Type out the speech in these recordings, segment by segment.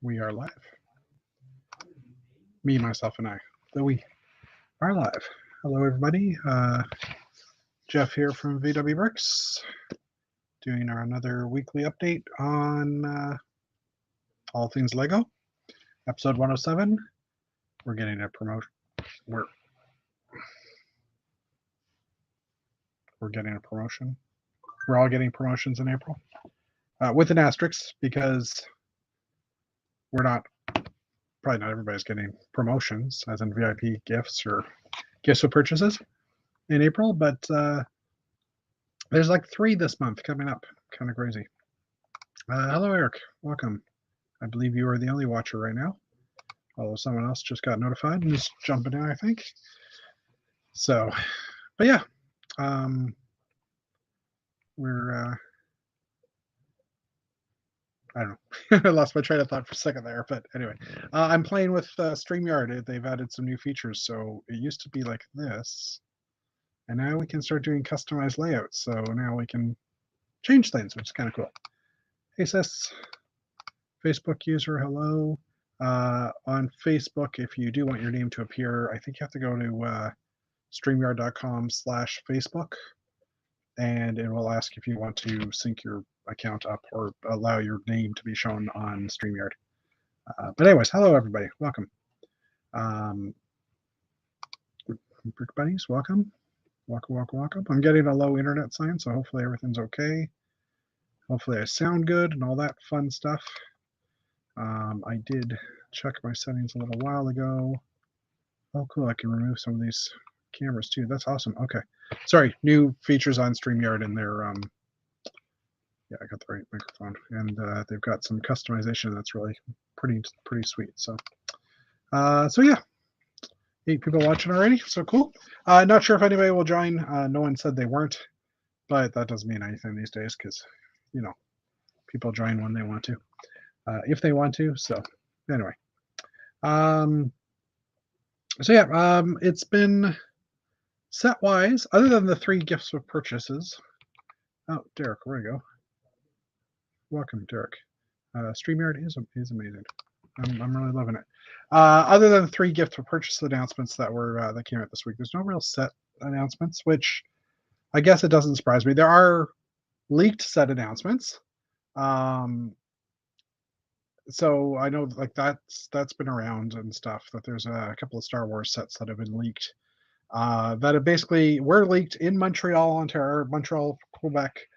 We are live. Me, myself, and I. We are live. Hello, everybody. Jeff here from VW Bricks, doing another weekly update on all things Lego. Episode 107. We're getting a promotion. We're getting a promotion. We're all getting promotions in April, with an asterisk, because we're not. Probably not everybody's getting promotions, as in VIP gifts or gifts with purchases in April, but there's like 3 this month coming up. Kind of crazy. Hello, Eric. Welcome. I believe you are the only watcher right now, although someone else just got notified and is jumping in, I think. So, but yeah, we're I don't know. I lost my train of thought for a second there, but anyway, I'm playing with StreamYard. They've added some new features. So it used to be like this, and now we can start doing customized layouts. So now we can change things, which is kind of cool. Hey, sis. Facebook user, hello. On Facebook, if you do want your name to appear, I think you have to go to streamyard.com/Facebook, and it will ask if you want to sync your account up or allow your name to be shown on StreamYard. But anyways, hello everybody, welcome. Brick Buddies, welcome. Welcome. I'm getting a low internet sign, so hopefully everything's okay. Hopefully I sound good and all that fun stuff. I did check my settings a little while ago. Oh, cool, I can remove some of these cameras too. That's awesome. Okay. Sorry, new features on StreamYard in their yeah, I got the right microphone, and they've got some customization that's really pretty sweet. So so yeah, 8 people watching already, so cool. Not sure if anybody will join. No one said they weren't, but that doesn't mean anything these days, because you know, people join when they want to, if they want to. So anyway, so yeah, it's been set wise, other than the 3 gifts with purchases. Oh, Derek, where'd you go? Welcome, Derek. StreamYard is amazing. I'm really loving it. Other than the 3 gift with purchase announcements that were that came out this week, there's no real set announcements, which I guess it doesn't surprise me. There are leaked set announcements. So I know like that's been around and stuff, that there's a couple of Star Wars sets that have been leaked that have basically were leaked in Montreal, Ontario, Montreal, Quebec.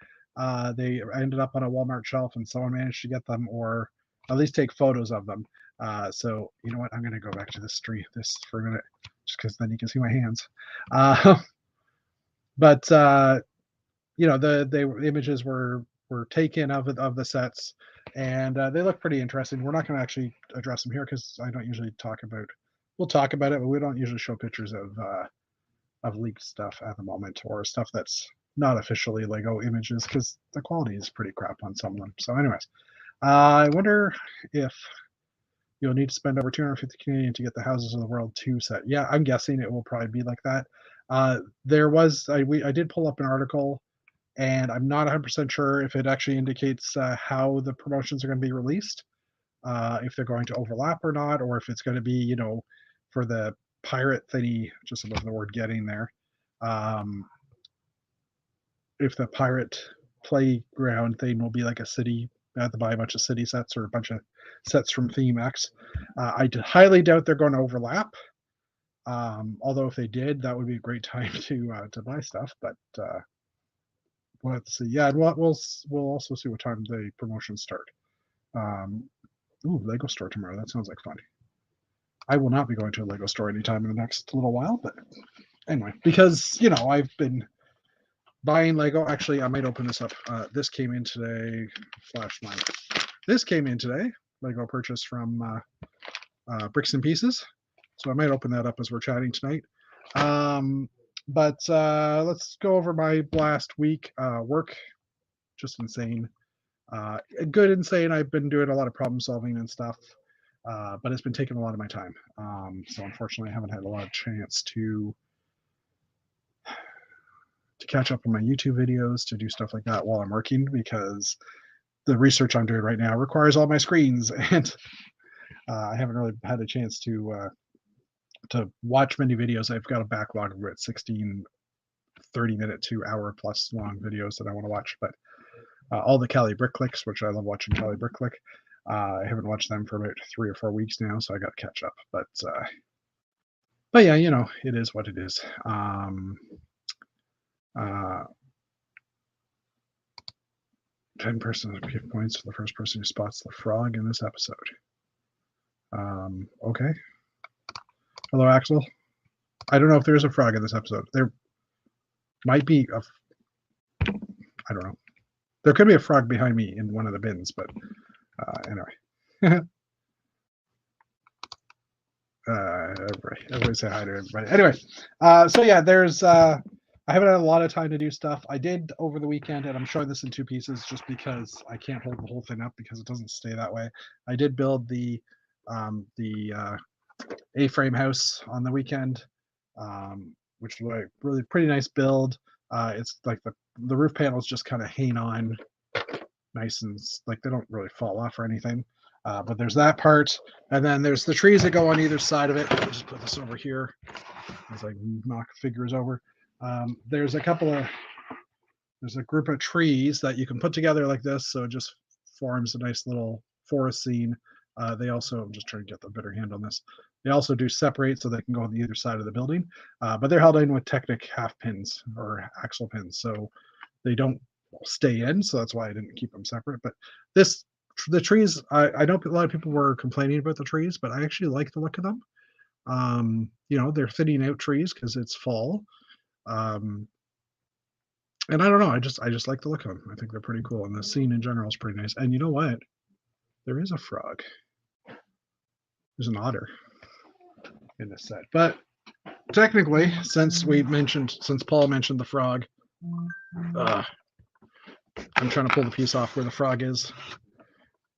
They ended up on a Walmart shelf, and someone managed to get them, or at least take photos of them. So you know what? I'm going to go back to this for a minute, just because then you can see my hands. But you know, the images were taken of the sets, and they look pretty interesting. We're not going to actually address them here because I don't usually talk about. We'll talk about it, but we don't usually show pictures of leaked stuff at the moment, or stuff that's not officially Lego images, because the quality is pretty crap on some of them. So anyways, I wonder if you'll need to spend over 250 Canadian to get the Houses of the World 2 set. Yeah, I'm guessing it will probably be like that. There was, I did pull up an article, and I'm not 100% sure if it actually indicates how the promotions are going to be released, if they're going to overlap or not, or if it's going to be, you know, for the pirate thingy, just above the word getting there, if the pirate playground thing will be like a city, I have to buy a bunch of city sets or a bunch of sets from Theme X. I highly doubt they're going to overlap, although if they did, that would be a great time to buy stuff, but we'll have to see. Yeah, we'll also see what time the promotions start. Ooh, Lego store tomorrow, that sounds like fun. I will not be going to a Lego store anytime in the next little while, but anyway, because, you know, I've been buying Lego. Actually, I might open this up. This came in today. This came in today. Lego purchase from Bricks and Pieces. So I might open that up as we're chatting tonight. But let's go over my last week. Work, just insane. Good insane. I've been doing a lot of problem solving and stuff. But it's been taking a lot of my time. So unfortunately, I haven't had a lot of chance to catch up on my YouTube videos, to do stuff like that while I'm working, because the research I'm doing right now requires all my screens, and I haven't really had a chance to watch many videos. I've got a backlog of about 16 30-minute to hour plus long videos that I want to watch. But all the Cali Brick Clicks, which I love watching Cali Brick Click, I haven't watched them for about 3 or 4 weeks now, so I got to catch up. But yeah, you know, it is what it is. 10 person give points for the first person who spots the frog in this episode. Okay. Hello, Axel. I don't know if there's a frog in this episode. There might be I don't know. There could be a frog behind me in one of the bins, but anyway. Everybody say hi to everybody. Anyway, so yeah, there's I haven't had a lot of time to do stuff. I did over the weekend, and I'm showing this in 2 pieces just because I can't hold the whole thing up because it doesn't stay that way. I did build the A-frame house on the weekend, which was a really pretty nice build. It's like the roof panels just kind of hang on nice and like they don't really fall off or anything. But there's that part, and then there's the trees that go on either side of it. I'll just put this over here as I knock figures over. There's a group of trees that you can put together like this, so it just forms a nice little forest scene. They also, I'm just trying to get the better hand on this. They also do separate so they can go on the either side of the building, but they're held in with Technic half pins or axle pins, so they don't stay in. So that's why I didn't keep them separate. But the trees, I know a lot of people were complaining about the trees, but I actually like the look of them. You know, they're thinning out trees because it's fall. And I don't know, I just like the look of them. I think they're pretty cool, and the scene in general is pretty nice. And you know what? There is a frog. There's an otter in this set, but technically, since Paul mentioned the frog, I'm trying to pull the piece off where the frog is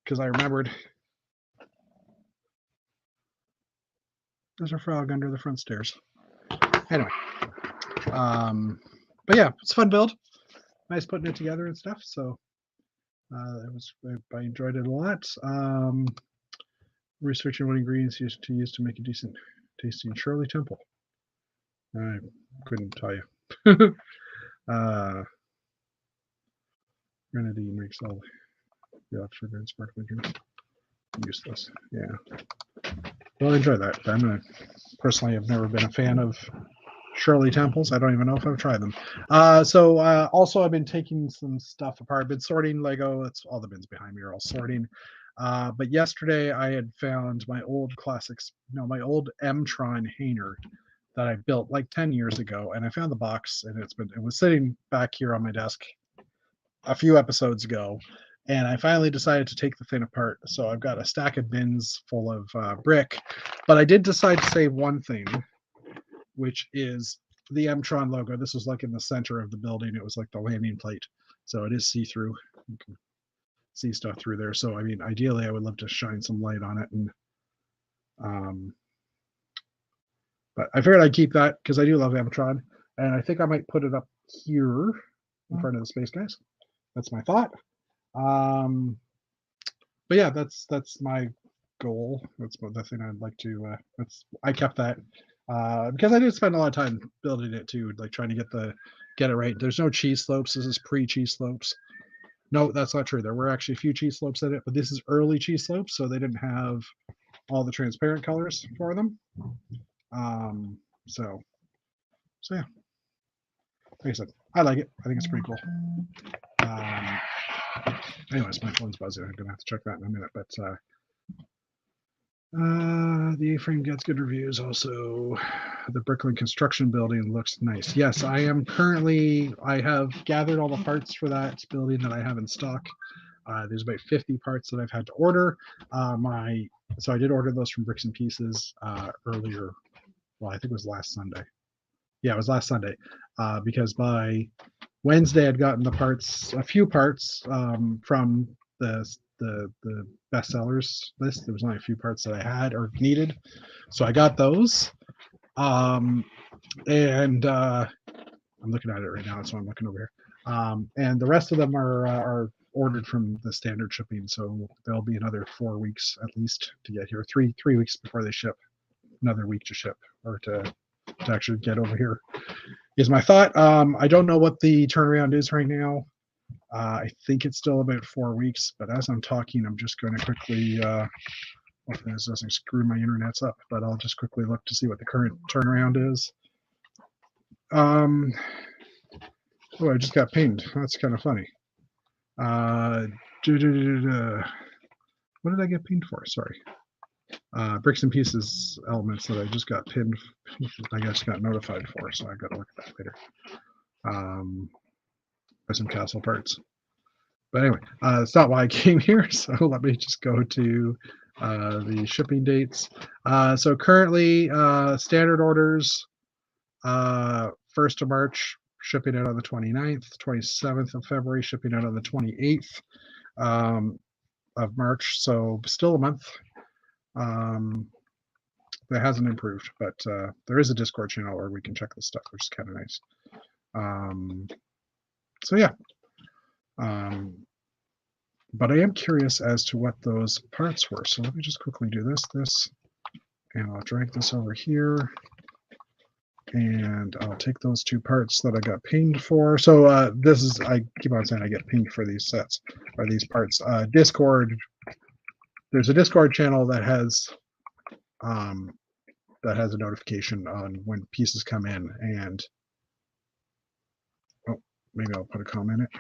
because I remembered there's a frog under the front stairs. Anyway, but yeah, it's a fun build. Nice putting it together and stuff. So I enjoyed it a lot. Researching what ingredients to use to make a decent tasting Shirley Temple. I couldn't tell you. Grenadine makes all the sugar and sparkling drinks useless. Yeah. Well, I enjoy that. Personally, I've never been a fan of Shirley Temples. I don't even know if I've tried them. Also, I've been taking some stuff apart. I've been sorting Lego. It's all the bins behind me are all sorting. But yesterday I had found my old M-Tron hanger that I built like 10 years ago, and I found the box, and it was sitting back here on my desk a few episodes ago, and I finally decided to take the thing apart. So I've got a stack of bins full of brick, but I did decide to save one thing, which is the M-Tron logo. This was like in the center of the building. It was like the landing plate, so it is see-through. You can see stuff through there. So I mean, ideally, I would love to shine some light on it, and but I figured I'd keep that because I do love M-Tron, and I think I might put it up here in front of the Space Guys. That's my thought. But yeah, that's my goal. That's the thing I'd like to. I kept that because I did spend a lot of time building it too, like trying to get it right. There's no cheese slopes. This is pre-cheese slopes. No, that's not true. There were actually a few cheese slopes in it, but this is early cheese slopes, so they didn't have all the transparent colors for them. So yeah. Like I said, I like it. I think it's pretty cool. Anyways, my phone's buzzing. I'm gonna have to check that in a minute. But the A-frame gets good reviews. Also, the Brooklyn construction building looks nice. Yes, I have gathered all the parts for that building that I have in stock. There's about 50 parts that I've had to order. So I did order those from Bricks and Pieces earlier. Well, I think it was last Sunday. Yeah, it was last Sunday, because by Wednesday I'd gotten a few parts from the bestsellers list. There was only a few parts that I had or needed, so I got those. And I'm looking at it right now, so I'm looking over here. And the rest of them are ordered from the standard shipping, so there'll be another 4 weeks at least to get here. Three weeks before they ship. Another week to ship or to actually get over here is my thought. I don't know what the turnaround is right now. I think it's still about 4 weeks, but as I'm talking, I'm just going to quickly, hopefully this doesn't screw my internets up, but I'll just quickly look to see what the current turnaround is. Oh, I just got pinged. That's kind of funny. What did I get pinged for? Sorry. Bricks and Pieces elements that I just got pinned. I just got notified for, so I got to look at that later. Some castle parts. But anyway, that's not why I came here. So let me just go to the shipping dates. So currently, standard orders, 1st of March, shipping out on the 29th, 27th of February, shipping out on the 28th of March. So still a month. That hasn't improved, but there is a Discord channel where we can check this stuff, which is kind of nice. So yeah. But I am curious as to what those parts were. So let me just quickly do this, and I'll drag this over here. And I'll take those 2 parts that I got pinged for. So this is, I keep on saying I get pinged for these sets, or these parts. Discord, there's a Discord channel that has a notification on when pieces come in, and maybe I'll put a comment in it.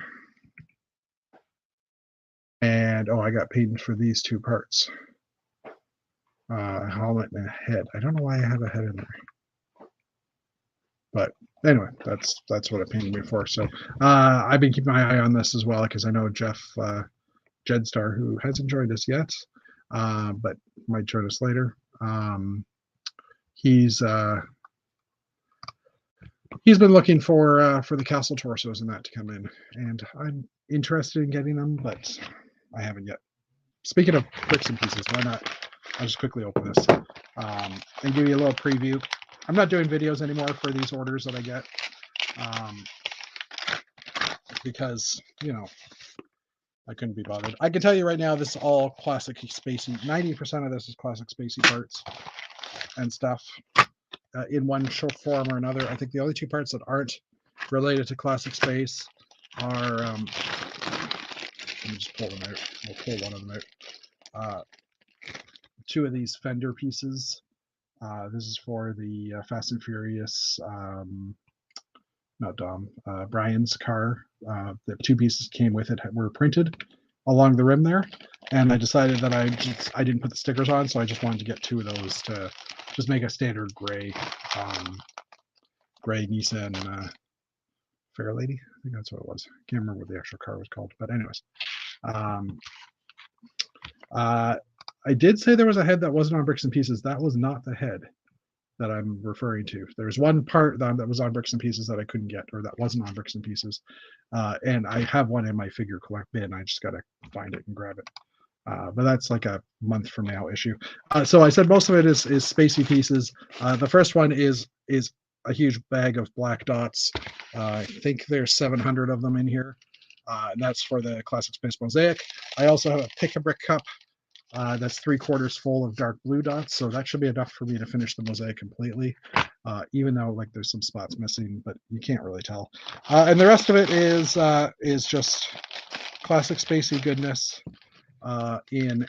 And I got pinged for these 2 parts. Helmet and a head. I don't know why I have a head in there. But anyway, that's what it pinged me for. So I've been keeping my eye on this as well, because I know Jeff Jedstar, who hasn't joined us yet, but might join us later. He's been looking for the castle torsos and that to come in, and I'm interested in getting them, but I haven't yet. Speaking of bricks and pieces, why not? I'll just quickly open this and give you a little preview. I'm not doing videos anymore for these orders that I get, because, I couldn't be bothered. I can tell you right now, this is all classic spacey. 90% of this is classic spacey parts and stuff in one short form or another. I think the only 2 parts that aren't related to classic space are, let me just pull them out. We'll pull one of them out. 2 of these fender pieces. This is for the Fast and Furious, not Dom, Brian's car. The 2 pieces came with it were printed along the rim there, and I decided that I didn't put the stickers on, so I just wanted to get 2 of those to just make a standard gray Nissan Fairlady. I think that's what it was. I can't remember what the actual car was called, but anyways. I did say there was a head that wasn't on bricks and pieces. That was not the head that I'm referring to. There's one part that was on bricks and pieces that I couldn't get, or that wasn't on bricks and pieces. And I have one in my figure collect bin. I just got to find it and grab it. But that's like a month from now issue. So I said most of it is spacey pieces. The first one is a huge bag of black dots. I think there's 700 of them in here. And that's for the Classic Space Mosaic. I also have a pick-a-brick cup. That's 3/4 full of dark blue dots, so that should be enough for me to finish the mosaic completely, even though like there's some spots missing, but you can't really tell. And the rest of it is just classic spacey goodness in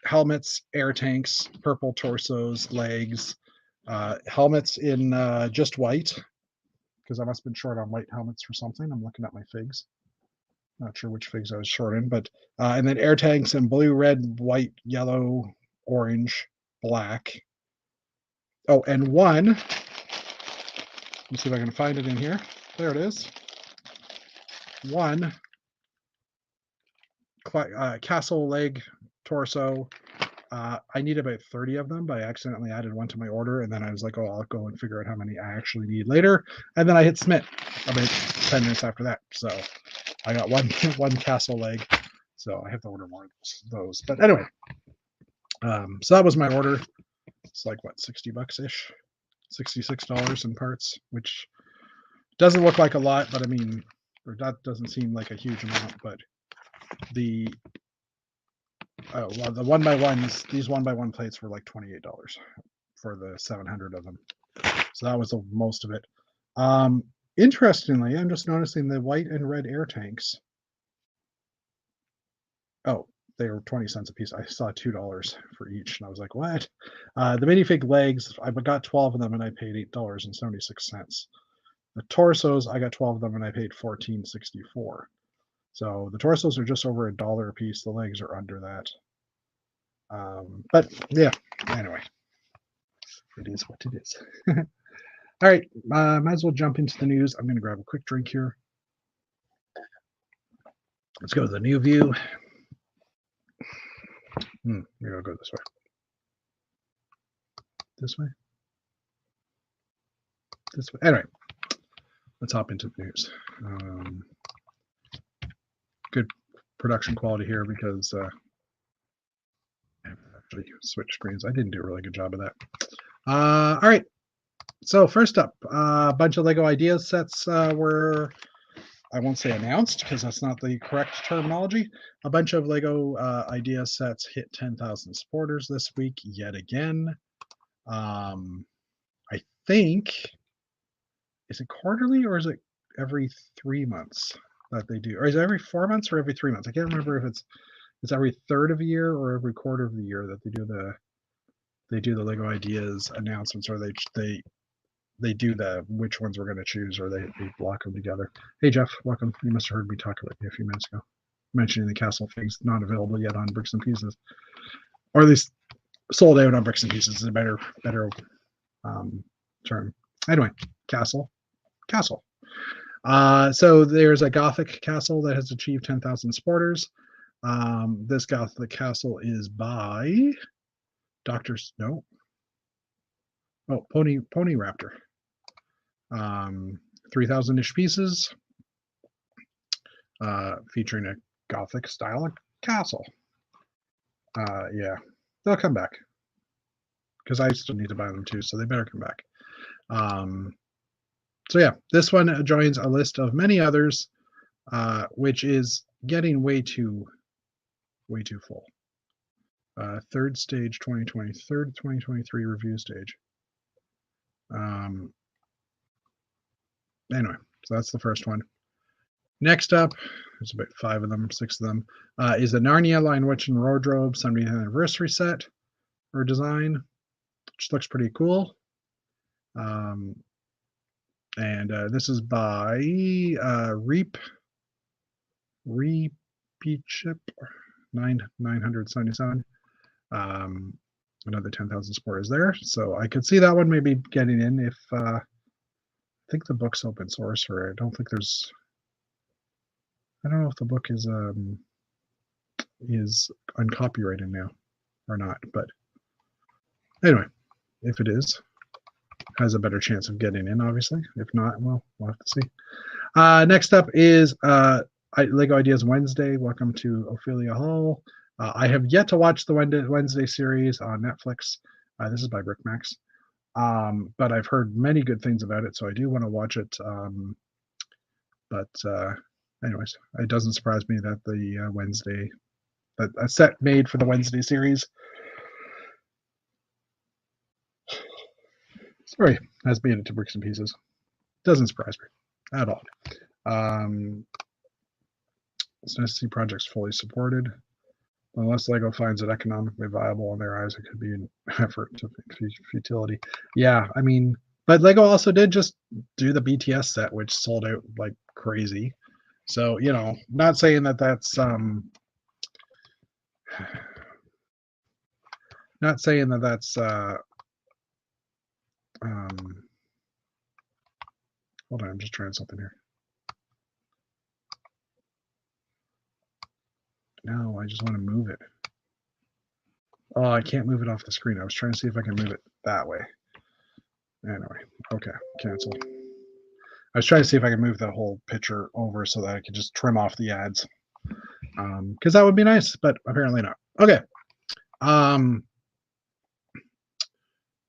helmets, air tanks, purple torsos, legs, helmets in just white, because I must have been short on white helmets for something. I'm looking at my figs. Not sure which figs I was short in, but and then air tanks in blue, red, white, yellow, orange, black. Oh, and one. Let me see if I can find it in here. There it is. One castle leg torso. I need about 30 of them, but I accidentally added one to my order, and then I was like, I'll go and figure out how many I actually need later. And then I hit submit about 10 minutes after that. So I got one castle leg, so I have to order more of those. But anyway, so that was my order. It's like what, $60-ish, $66 in parts, which doesn't look like a lot, but I mean, or that doesn't seem like a huge amount, but the well, the 1x1s, these 1x1 plates were like $28 for the 700 of them. So that was the most of it. Interestingly, I'm just noticing the white and red air tanks. Oh, they were 20 cents a piece. I saw $2 for each, and I was like, what? The minifig legs, I got 12 of them, and I paid $8.76. The torsos, I got 12 of them, and I paid $14.64. So the torsos are just over $1 a piece. The legs are under that. But yeah, anyway, it is what it is. All right, might as well jump into the news. I'm going to grab a quick drink here. Let's go to the new view. Maybe I'll go this way. This way? This way. Anyway, let's hop into the news. Good production quality here because I actually switched screens. I didn't do a really good job of that. All right. So first up, a bunch of Lego Ideas sets were, I won't say announced because that's not the correct terminology. A bunch of Lego Idea sets hit 10,000 supporters this week yet again. I think, is it quarterly or is it every 3 months that they do? Or is it every 4 months or every 3 months? I can't remember if it's every third of a year or every quarter of the year that they do the Lego Ideas announcements, or they do the which ones we're going to choose, or they block them together. Hey Jeff, welcome. You must have heard me talk about you a few minutes ago, mentioning the castle things not available yet on Bricks and Pieces, or at least sold out on Bricks and Pieces is a better term. Anyway, castle. So there's a Gothic castle that has achieved 10,000 supporters. This Gothic castle is by Pony Raptor. 3,000-ish pieces, featuring a Gothic style castle. Yeah, they'll come back because I still need to buy them too, so they better come back. So yeah, this one joins a list of many others, which is getting way too full. Third 2023 review stage. Anyway, so that's the first one. Next up, there's about 5 of them, 6 of them, is the Narnia Lion, Witch, and Wardrobe 70th anniversary set or design, which looks pretty cool. And this is by Repeachip 977. Another 10,000 supporters there, so I could see that one maybe getting in if I think the book's open source, or I don't know if the book is uncopyrighted now or not, but anyway, if it is, has a better chance of getting in, obviously. If not, well, we'll have to see. Next up is Lego Ideas Wednesday. Welcome to Ophelia Hall. I have yet to watch the Wednesday series on Netflix. This is by BrickMax. But I've heard many good things about it, so I do want to watch it. Anyways, it doesn't surprise me that the Wednesday, that a set made for the Wednesday series, has made it to Bricks and Pieces. Doesn't surprise me at all. It's nice to see projects fully supported. Unless Lego finds it economically viable in their eyes, it could be an effort to futility. Yeah, I mean, but Lego also did just do the BTS set, which sold out like crazy. So, you know, not saying that that's hold on, I'm just trying something here. No, I just want to move it. Oh, I can't move it off the screen. I was trying to see if I can move it that way. Anyway, okay, cancel. I was trying to see if I could move the whole picture over so that I could just trim off the ads. Because that would be nice, but apparently not. Okay.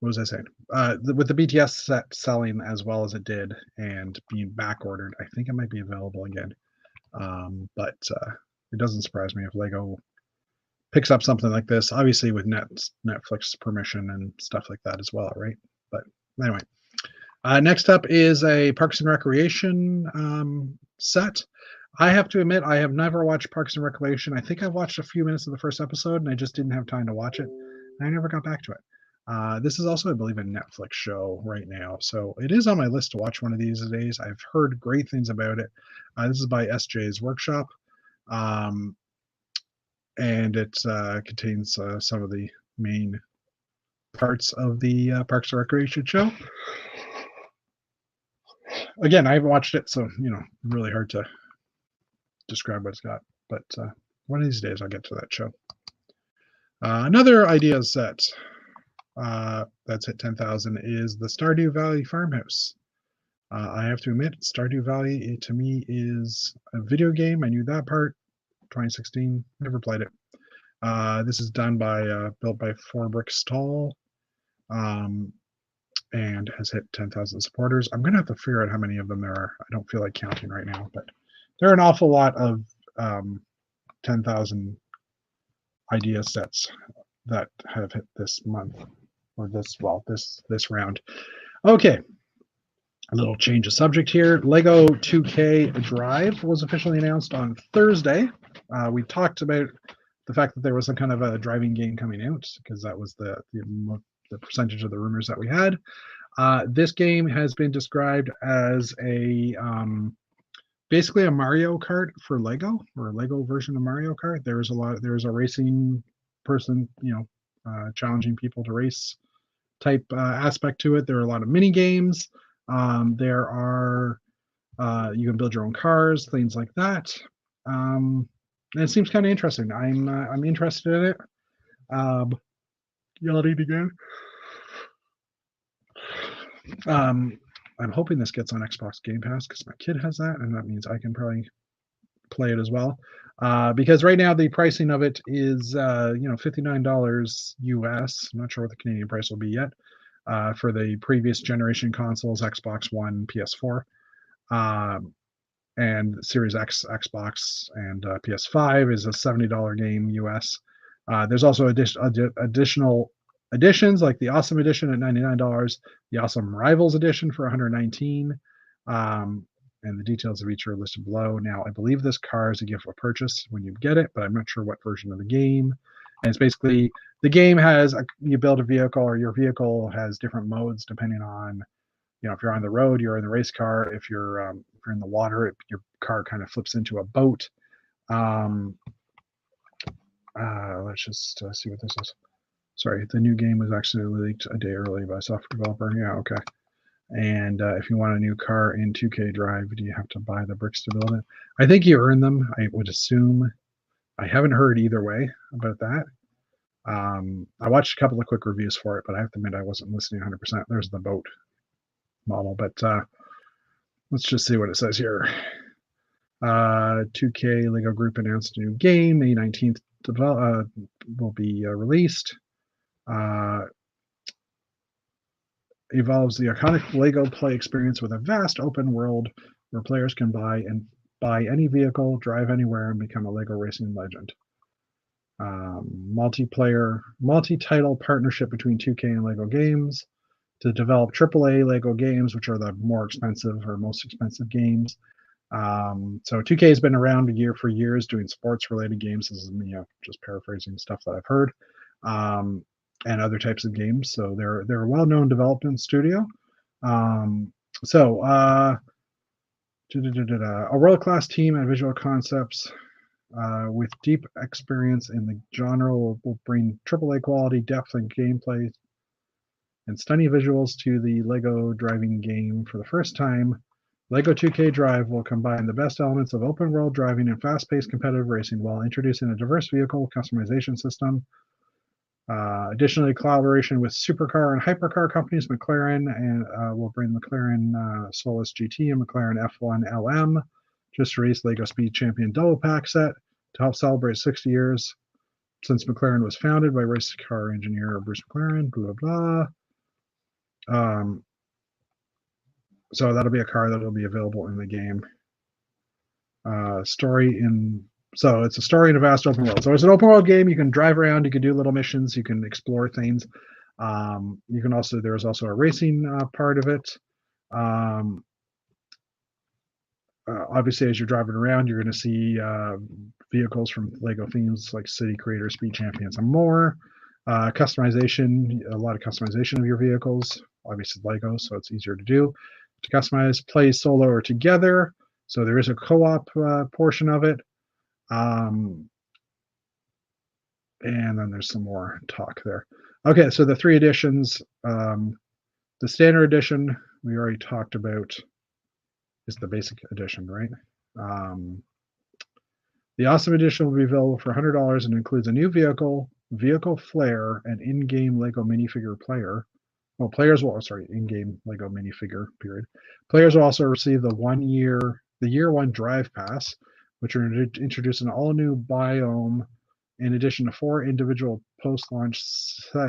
What was I saying? With the BTS set selling as well as it did and being back ordered, I think it might be available again. But it doesn't surprise me if Lego picks up something like this, obviously with Netflix permission and stuff like that as well, right? But anyway, next up is a Parks and Recreation set. I have to admit, I have never watched Parks and Recreation. I think I watched a few minutes of the first episode, and I just didn't have time to watch it. I never got back to it. This is also, I believe, a Netflix show right now, so it is on my list to watch one of these days. I've heard great things about it. This is by SJ's Workshop, and it contains some of the main parts of the Parks and Recreation show. Again, I haven't watched it, so really hard to describe what it's got. But one of these days, I'll get to that show. Another idea set that's hit 10,000 is the Stardew Valley Farmhouse. I have to admit, Stardew Valley to me is a video game. I knew that part. 2016, never played it. This is done by built by 4 Bricks Tall, and has hit 10,000 supporters. I'm gonna have to figure out how many of them there are. I don't feel like counting right now, but there are an awful lot of 10,000 idea sets that have hit this month, or this round. Okay, a little change of subject here. Lego 2K Drive was officially announced on Thursday. We talked about the fact that there was some kind of a driving game coming out, because that was the percentage of the rumors that we had. This game has been described as a basically a Mario Kart for Lego, or a Lego version of Mario Kart. There's a racing person, challenging people to race type aspect to it. There are a lot of mini games. There are you can build your own cars, things like that. And it seems kind of interesting. I'm interested in it. Yelling again. I'm hoping this gets on Xbox Game Pass, because my kid has that, and that means I can probably play it as well. Because right now the pricing of it is $59 US. I'm not sure what the Canadian price will be yet. For the previous generation consoles, Xbox One, PS4, and Series X, Xbox, and PS5 is a $70 game US. There's also additional editions, like the Awesome Edition at $99, the Awesome Rivals Edition for $119, and the details of each are listed below. Now, I believe this car is a gift for purchase when you get it, but I'm not sure what version of the game. And it's basically, the game has, you build a vehicle, or your vehicle has different modes depending on, if you're on the road, you're in the race car. If you're in the water, your car kind of flips into a boat. Let's just see what this is. Sorry, the new game was actually leaked a day early by a software developer. Yeah, okay. And if you want a new car in 2K Drive, do you have to buy the bricks to build it? I think you earn them, I would assume. I haven't heard either way about that. I watched a couple of quick reviews for it, but I have to admit I wasn't listening 100%. There's the boat model, but let's just see what it says here. 2K Lego Group announced a new game. May 19th will be released. Evolves the iconic Lego play experience with a vast open world where players can buy any vehicle, drive anywhere, and become a Lego racing legend. Multi-title partnership between 2K and Lego Games to develop AAA Lego games, which are the more expensive or most expensive games. So 2K has been around for years doing sports-related games. This is me just paraphrasing stuff that I've heard. And other types of games. So they're a well-known development studio. A world-class team and visual concepts with deep experience in the genre will bring AAA quality, depth, and gameplay and stunning visuals to the Lego driving game. For the first time, Lego 2K Drive will combine the best elements of open-world driving and fast-paced competitive racing while introducing a diverse vehicle customization system. Additionally, collaboration with supercar and hypercar companies, McLaren, and will bring McLaren Solus GT and McLaren F1 LM, just released Lego Speed Champion Double Pack set to help celebrate 60 years since McLaren was founded by race car engineer Bruce McLaren. Blah blah blah. So that'll be a car that'll be available in the game. Story in So it's a story in a vast open world. So it's an open world game. You can drive around. You can do little missions. You can explore things. You can also, there's also a racing part of it. Obviously, as you're driving around, you're going to see vehicles from Lego themes like City Creators, Speed Champions, and more. Customization, a lot of customization of your vehicles. Obviously, Lego, so it's easier to do. To customize, play solo or together. So there is a co-op portion of it. And then there's some more talk there. Okay, so the 3 editions. The standard edition we already talked about is the basic edition, right? The awesome edition will be available for $100 and includes a new vehicle flare, and in-game Lego minifigure player. Well, players will, in-game Lego minifigure, period. Players will also receive the year one drive pass, which are introduce an all-new biome in addition to 4 individual post-launch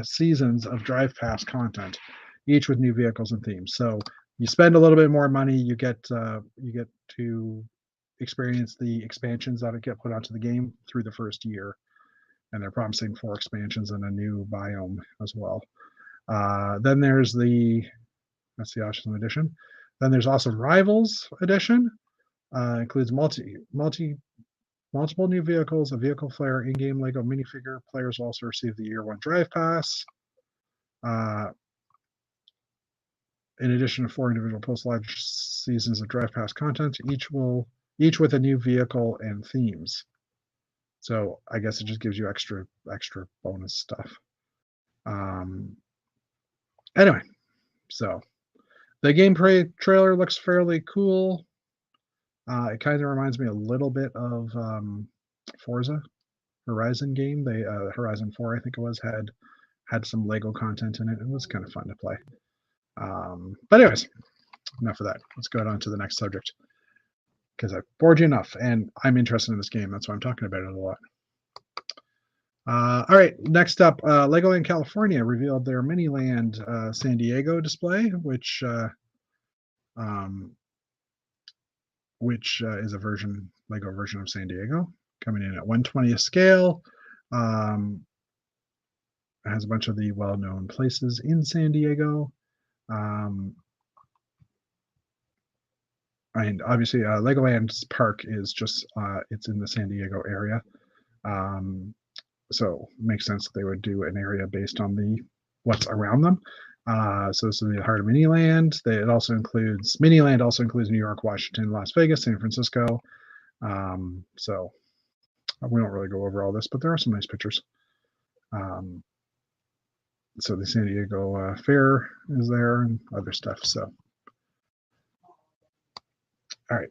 seasons of drive pass content, each with new vehicles and themes. So you spend a little bit more money, you get to experience the expansions that get put onto the game through the first year, and they're promising 4 expansions and a new biome as well. Then there's that's the Awesome Edition. Then there's Awesome Rivals Edition. Includes multiple new vehicles, a vehicle flare, in-game Lego minifigure. Players will also receive the year one drive pass. In addition to 4 individual post-launch seasons of drive pass content, each with a new vehicle and themes. So I guess it just gives you extra bonus stuff. Anyway, so the gameplay trailer looks fairly cool. It kind of reminds me a little bit of Forza Horizon game. They Horizon 4, I think it was, had some Lego content in it. It was kind of fun to play. But anyways, enough of that. Let's go on to the next subject, because I've bored you enough, and I'm interested in this game. That's why I'm talking about it a lot. All right, next up, Legoland California revealed their Miniland San Diego display, which is a Lego version of San Diego, coming in at 1/20th scale. It has a bunch of the well-known places in San Diego. And obviously, Legoland's park is just it's in the San Diego area, so it makes sense that they would do an area based on what's around them. So this will be the heart of Miniland. Miniland also includes New York, Washington, Las Vegas, San Francisco. So we won't really go over all this, but there are some nice pictures. So the San Diego Fair is there and other stuff. So, all right.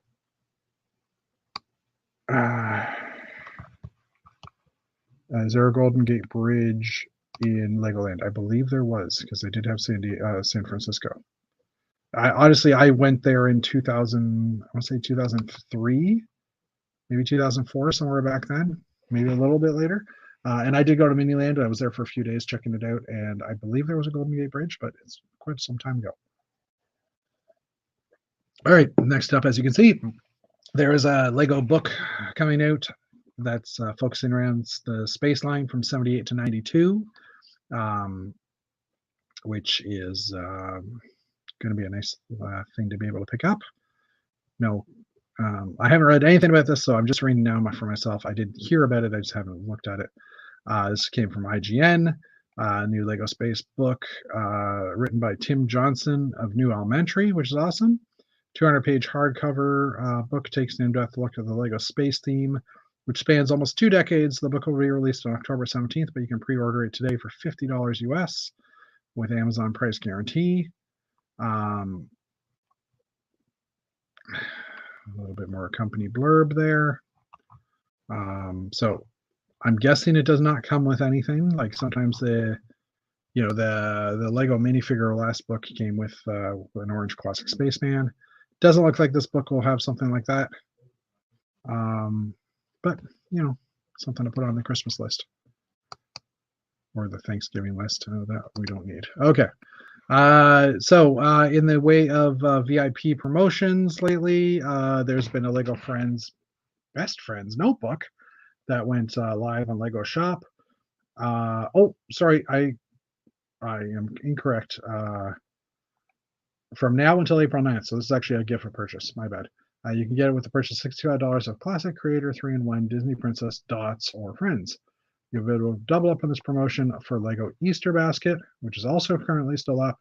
Is there a Golden Gate Bridge in Legoland? I believe there was, because they did have San Francisco. I went there in 2000. I want to say 2003, maybe 2004, somewhere back then, maybe a little bit later. And I did go to Miniland. I was there for a few days checking it out, and I believe there was a Golden Gate Bridge, but it's quite some time ago. All right, next up, as you can see, there is a Lego book coming out that's focusing around the space line from 78 to 92, which is going to be a nice thing to be able to pick up. No, I haven't read anything about this, so I'm just reading now for myself. I did hear about it, I just haven't looked at it. This came from IGN, new Lego space book written by Tim Johnson of New Elementary, which is awesome. 200-page hardcover book takes an in-depth look at the Lego space theme, which spans almost 2 decades. The book will be released on October 17th, but you can pre-order it today for $50 US with Amazon price guarantee. A little bit more company blurb there. So I'm guessing it does not come with anything. Like sometimes the Lego minifigure last book came with an orange classic spaceman. Doesn't look like this book will have something like that. But something to put on the Christmas list or the Thanksgiving list that we don't need. Okay. So in the way of VIP promotions lately, there's been a Lego Friends Best Friends notebook that went live on Lego Shop. Oh, sorry, I am incorrect. From now until April 9th. So this is actually a gift for purchase. My bad. You can get it with the purchase of $65 of classic creator 3-in-1 Disney Princess Dots or Friends. You'll be able to double up on this promotion for Lego Easter Basket, which is also currently still up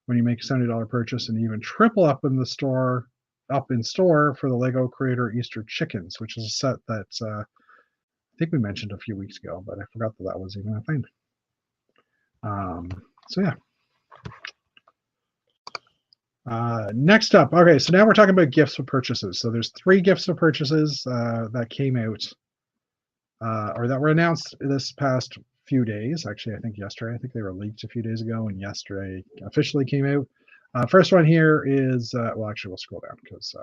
when you make a $70 purchase, and even triple up in store for the Lego Creator Easter Chickens, which is a set that I think we mentioned a few weeks ago, but I forgot that was even a thing. So yeah. Next up, okay, so now we're talking about gifts of purchases. So there's 3 gifts of purchases that came out or that were announced this past few days. Actually, I think yesterday. I think they were leaked a few days ago, and yesterday officially came out. First one here is well, actually, we'll scroll down because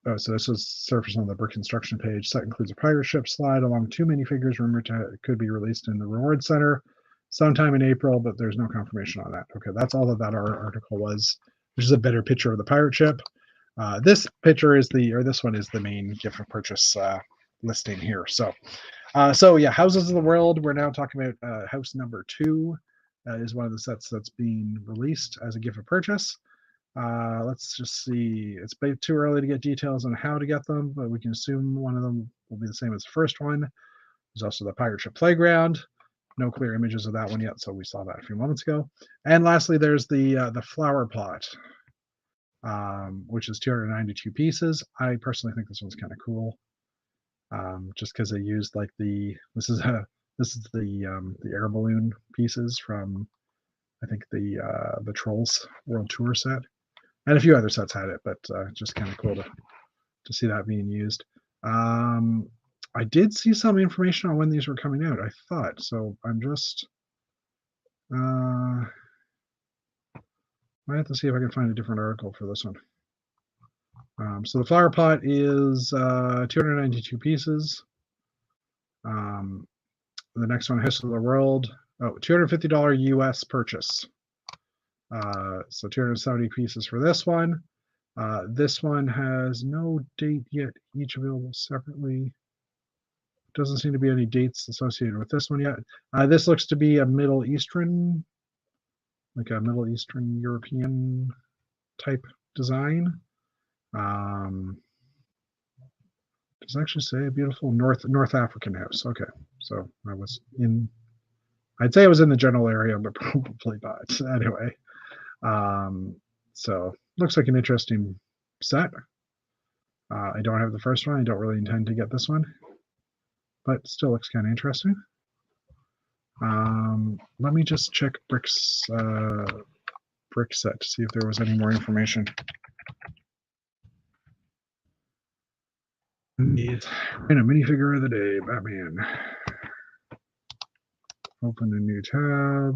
oh, so this was surfaced on the brick construction page. Set includes a pirate ship slide along 2 minifigures rumored to could be released in the reward center sometime in April, but there's no confirmation on that. Okay, that's all that article was, which is a better picture of the pirate ship. This picture is this one is the main gift of purchase listing here. So yeah, Houses of the World. We're now talking about house number 2 is one of the sets that's being released as a gift of purchase. Let's just see. It's too early to get details on how to get them, but we can assume one of them will be the same as the first one. There's also the pirate ship playground. No clear images of that one yet, so we saw that a few moments ago. And lastly, there's the flower pot, which is 292 pieces. I personally think this one's kind of cool, just because they used like this is the air balloon pieces from I think the Trolls World Tour set, and a few other sets had it, but just kind of cool to see that being used. I did see some information on when these were coming out, I thought. So I'm just might have to see if I can find a different article for this one. So the flower pot is 292 pieces. The next one, House of the World, $250 US purchase. So 270 pieces for this one. This one has no date yet, each available separately. Doesn't seem to be any dates associated with this one yet. This looks to be a Middle Eastern European type design. Does it actually say a beautiful North African house? Okay, so I'd say I was in the general area, but probably not. Anyway, so looks like an interesting set. I don't have the first one. I don't really intend to get this one, but still looks kind of interesting. Let me just check brick set to see if there was any more information. And a minifigure of the day, Batman. Open a new tab.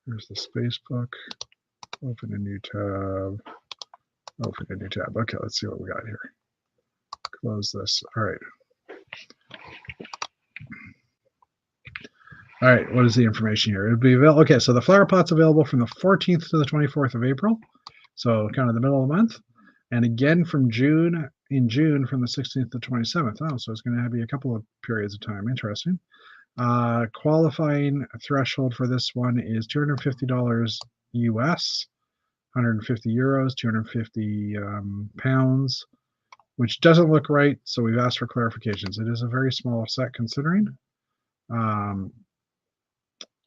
Here's the space book. Open a new tab. Open a new tab. Okay, let's see what we got here. Close this. All right. All right, what is the information here? It'll be available. Okay, so the flower pot's available from the 14th to the 24th of April, so kind of the middle of the month, and again from June from the 16th to 27th. Oh, so it's going to be a couple of periods of time. Interesting. Qualifying threshold for this one is $250 US, 150 euros, 250 pounds, which doesn't look right. So we've asked for clarifications. It is a very small set considering.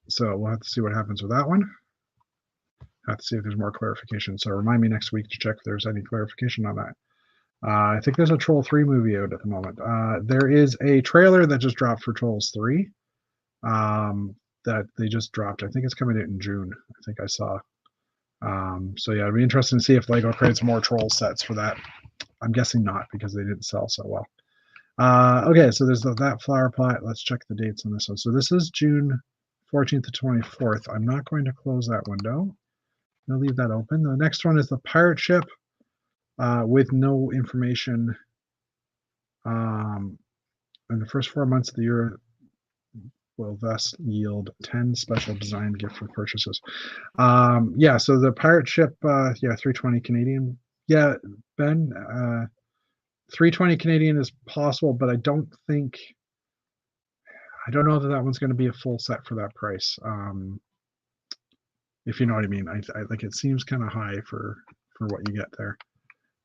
So we'll have to see what happens with that one. Have to see if there's more clarification. So remind me next week to check if there's any clarification on that. I think there's a Troll 3 movie out at the moment. There is a trailer that just dropped for Trolls 3 that they just dropped. I think it's coming out in June. I think I saw. So yeah, it'd be interesting to see if Lego creates more Troll sets for that. I'm guessing not because they didn't sell so well. Okay, so there's that flower pot. Let's check the dates on this one. So this is June 14th to 24th. I'm not going to close that window. I'll leave that open. The next one is the pirate ship with no information. In the first 4 months of the year will thus yield 10 special design gift for purchases. Yeah, so the pirate ship, yeah, 320 Canadian. Yeah, Ben, 320 Canadian is possible, but I don't know that one's going to be a full set for that price. If you know what I mean. I like it seems kind of high for what you get there.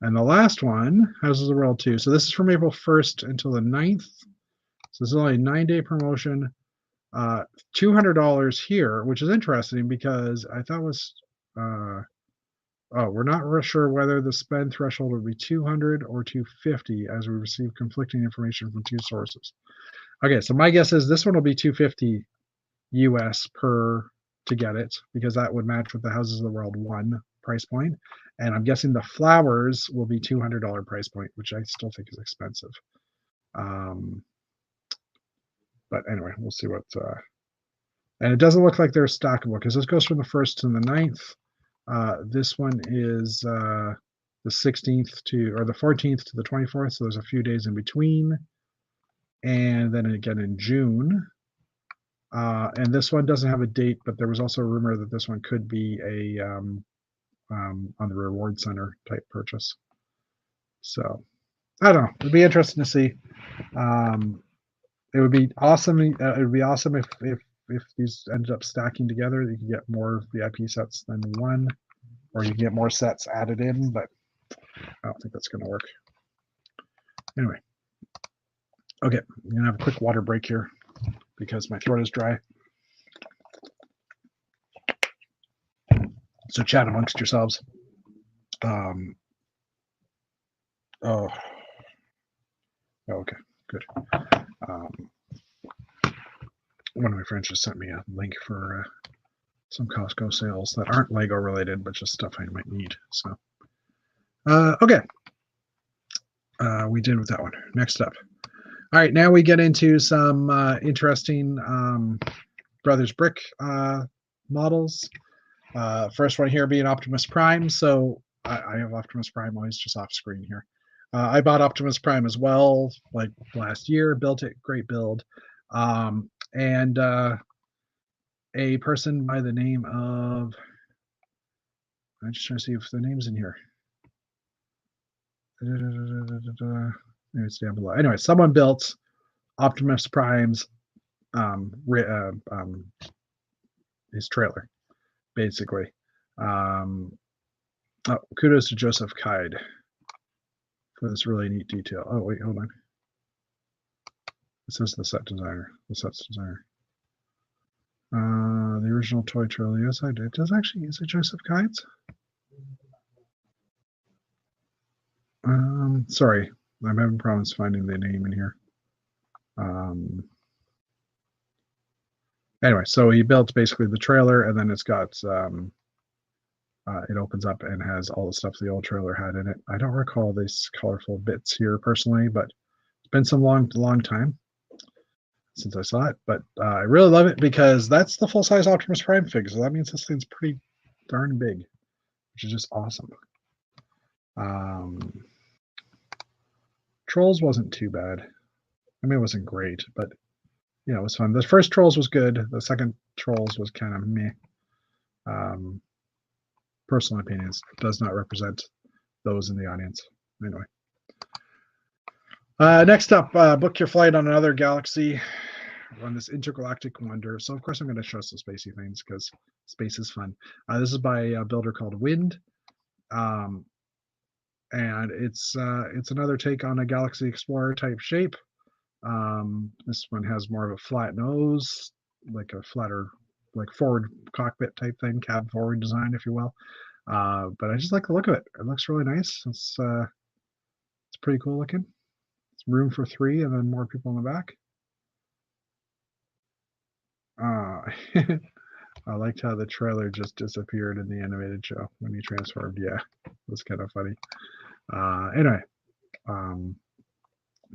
And the last one, Houses of the World 2. So this is from April 1st until the 9th. So this is only a 9-day promotion. $200 here, which is interesting because I thought was we're not real sure whether the spend threshold would be 200 or 250 as we receive conflicting information from two sources. Okay, so my guess is this one will be 250 US to get it, because that would match with the Houses of the World 1 price point. And I'm guessing the flowers will be $200 price point, which I still think is expensive. But anyway, we'll see what. And it doesn't look like they're stackable because this goes from the 1st to the 9th. This one is the 16th or the 14th to the 24th, so there's a few days in between. And then again in June. And this one doesn't have a date, but there was also a rumor that this one could be a on the reward center type purchase. So I don't know. It'd be interesting to see. It would be awesome. It would be awesome if these ended up stacking together. You can get more VIP sets than one, or you can get more sets added in. But I don't think that's going to work. Anyway, okay, I'm gonna have a quick water break here because my throat is dry. So chat amongst yourselves. Oh, okay, good. One of my friends just sent me a link for some Costco sales that aren't Lego related, but just stuff I might need. So, okay. We did with that one. Next up. All right, now we get into some interesting Brothers Brick models. First one here being Optimus Prime. So I have Optimus Prime always just off screen here. I bought Optimus Prime as well, like last year, built it, great build. And a person by the name of, I'm just trying to see if the name's in here. Maybe it's down below. Anyway, someone built Optimus Prime's his trailer, basically. Kudos to Joseph Kide for this really neat detail. Oh wait, hold on. It says the set designer. The set's designer. The original toy trailer. Yes, I did. It does actually. Is it Joseph Kides? Sorry, I'm having problems finding the name in here. Anyway, so he built basically the trailer, and then it's got it opens up and has all the stuff the old trailer had in it. I don't recall these colorful bits here personally, but it's been some long time since I saw it. But I really love it because that's the full-size Optimus Prime figure, so that means this thing's pretty darn big, which is just awesome. Trolls wasn't too bad. I mean, it wasn't great, but yeah, it was fun. The first Trolls was good. The second Trolls was kind of meh. Personal opinions, does not represent those in the audience. Anyway. Next up, book your flight on another galaxy on this intergalactic wonder. So of course I'm going to show some spacey things because space is fun. This is by a builder called Wind. And it's another take on a Galaxy Explorer type shape. This one has more of a flat nose, like a flatter, like forward cockpit type thing, cab forward design, if you will. But I just like the look of it. It looks really nice. It's pretty cool looking. It's room for 3 and then more people in the back. I liked how the trailer just disappeared in the animated show when he transformed. Yeah, it was kind of funny. Anyway,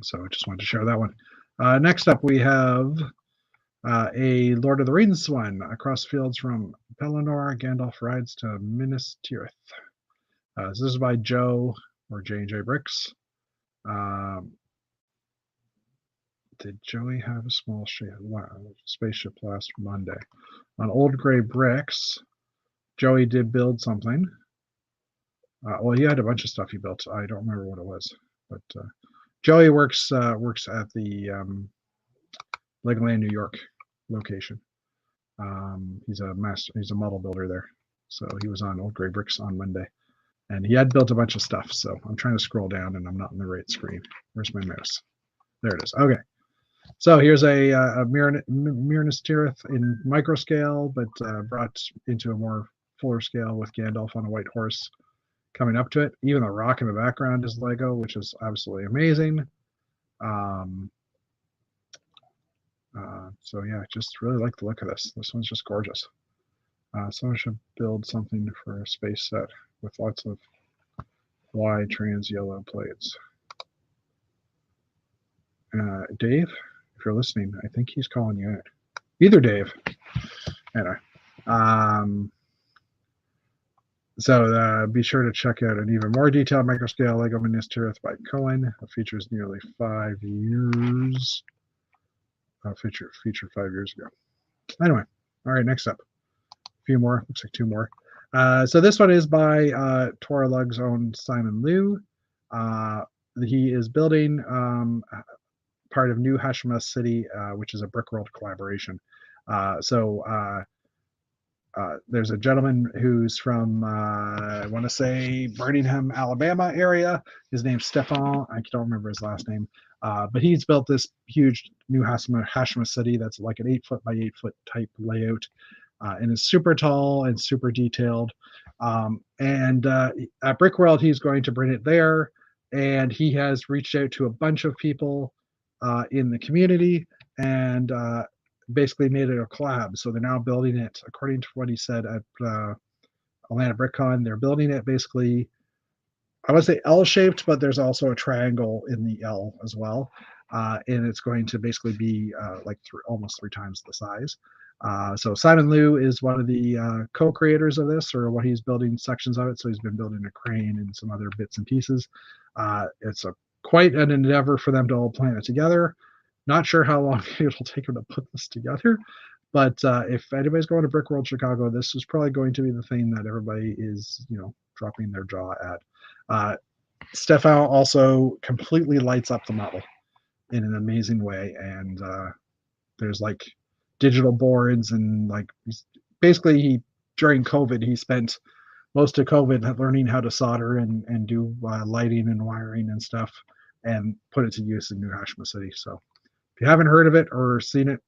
so I just wanted to share that one. Next up, we have a Lord of the Rings one. Across fields from Pelennor, Gandalf rides to Minas Tirith. This is by Joe or J&J Bricks. Did Joey have a small spaceship last Monday? On Old Gray Bricks, Joey did build something. Well, he had a bunch of stuff he built. I don't remember what it was. But Joey works at the Legoland New York location. He's a model builder there. So he was on Old Gray Bricks on Monday, and he had built a bunch of stuff. So I'm trying to scroll down, and I'm not on the right screen. Where's my mouse? There it is. Okay. So here's a Minas Tirith in micro scale, but brought into a more fuller scale with Gandalf on a white horse coming up to it. Even the rock in the background is Lego, which is absolutely amazing. So yeah, just really like the look of this. This one's just gorgeous. Someone should build something for a space set with lots of wide trans yellow plates. Dave, if you're listening, I think he's calling you out. Either Dave. Anyway. So be sure to check out an even more detailed microscale Lego Minas Tirith by Cohen. It features nearly 5 years. Featured 5 years ago. Anyway, all right, next up. A few more. Looks like 2 more. So this one is by Tora Lug's own Simon Liu. He is building part of New Hashima City, which is a Brickworld collaboration. There's a gentleman who's from, I want to say, Birmingham, Alabama area. His name's Stefan. I don't remember his last name. But he's built this huge New Hashima City that's like an 8 foot by 8 foot type layout. And it's super tall and super detailed. And at Brickworld, he's going to bring it there. And he has reached out to a bunch of people in the community and basically made it a collab. So they're now building it, according to what he said at Atlanta BrickCon, they're building it basically, I would say L-shaped, but there's also a triangle in the L as well. And it's going to basically be like almost 3 times the size. So Simon Liu is one of the co-creators of this, or what he's building sections of it. So he's been building a crane and some other bits and pieces. It's quite an endeavor for them to all plan it together. Not sure how long it'll take them to put this together, but if anybody's going to Brickworld Chicago, this is probably going to be the thing that everybody is, dropping their jaw at. Stefan also completely lights up the model in an amazing way, and there's like digital boards and like basically during COVID he spent most of COVID learning how to solder and do lighting and wiring and stuff, and put it to use in New Hashima City. So if you haven't heard of it or seen it,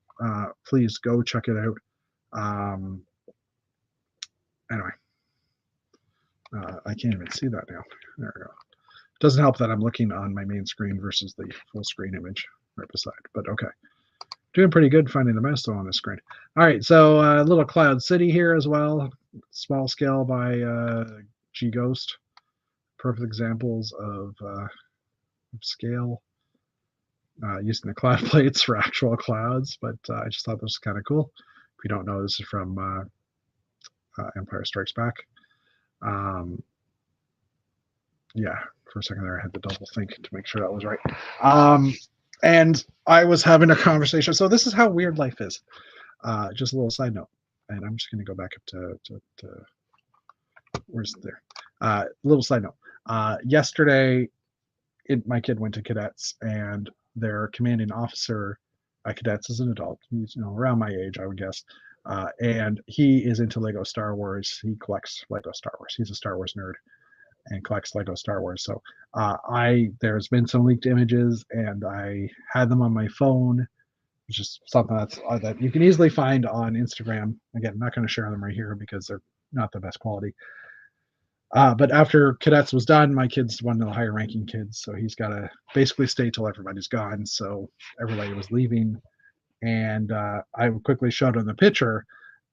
please go check it out. Anyway, I can't even see that now. There we go. Doesn't help that I'm looking on my main screen versus the full screen image right beside, but okay. Doing pretty good finding the mouse though on the screen. All right, so little Cloud City here as well. Small scale by G Ghost. Perfect examples of scale. Using the cloud plates for actual clouds, but I just thought this was kind of cool. If you don't know, this is from Empire Strikes Back. Yeah, for a second there I had to double think to make sure that was right. And I was having a conversation. So this is how weird life is. Just a little side note. And I'm just going to go back up to where's there? Little side note. Yesterday, my kid went to cadets, and their commanding officer at cadets is an adult. He's around my age, I would guess. And he is into Lego Star Wars. He collects Lego Star Wars. He's a Star Wars nerd and collects Lego Star Wars. So there's been some leaked images, and I had them on my phone. It's just something that you can easily find on Instagram. Again, I'm not going to share them right here because they're not the best quality. But after cadets was done, my kid's one of the higher ranking kids, so he's got to basically stay till everybody's gone. So everybody was leaving, and I quickly showed him the picture,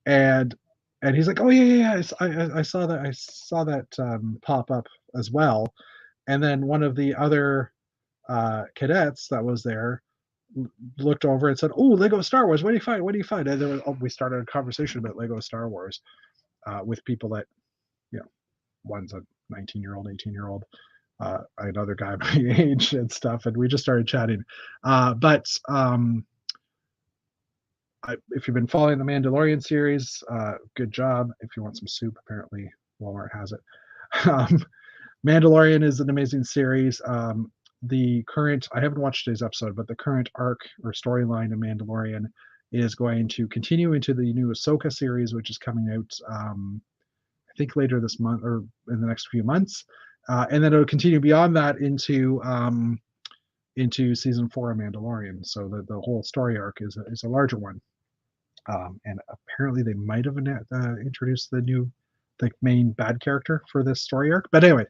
and he's like, "Oh yeah, I saw that pop up as well." And then one of the other cadets that was there looked over and said, "Oh, Lego Star Wars. What do you find? What do you find?" And we started a conversation about Lego Star Wars with people that, one's a 19-year-old, 18-year-old, another guy my age and stuff, and we just started chatting. But if you've been following the Mandalorian series, good job. If you want some soup, apparently Walmart has it. Mandalorian is an amazing series. the current, I haven't watched today's episode, but the current arc or storyline in Mandalorian is going to continue into the new Ahsoka series, which is coming out, I think later this month or in the next few months, and then it'll continue beyond that into season 4 of Mandalorian. So the whole story arc is a larger one, and apparently they might have introduced the main bad character for this story arc. But anyway,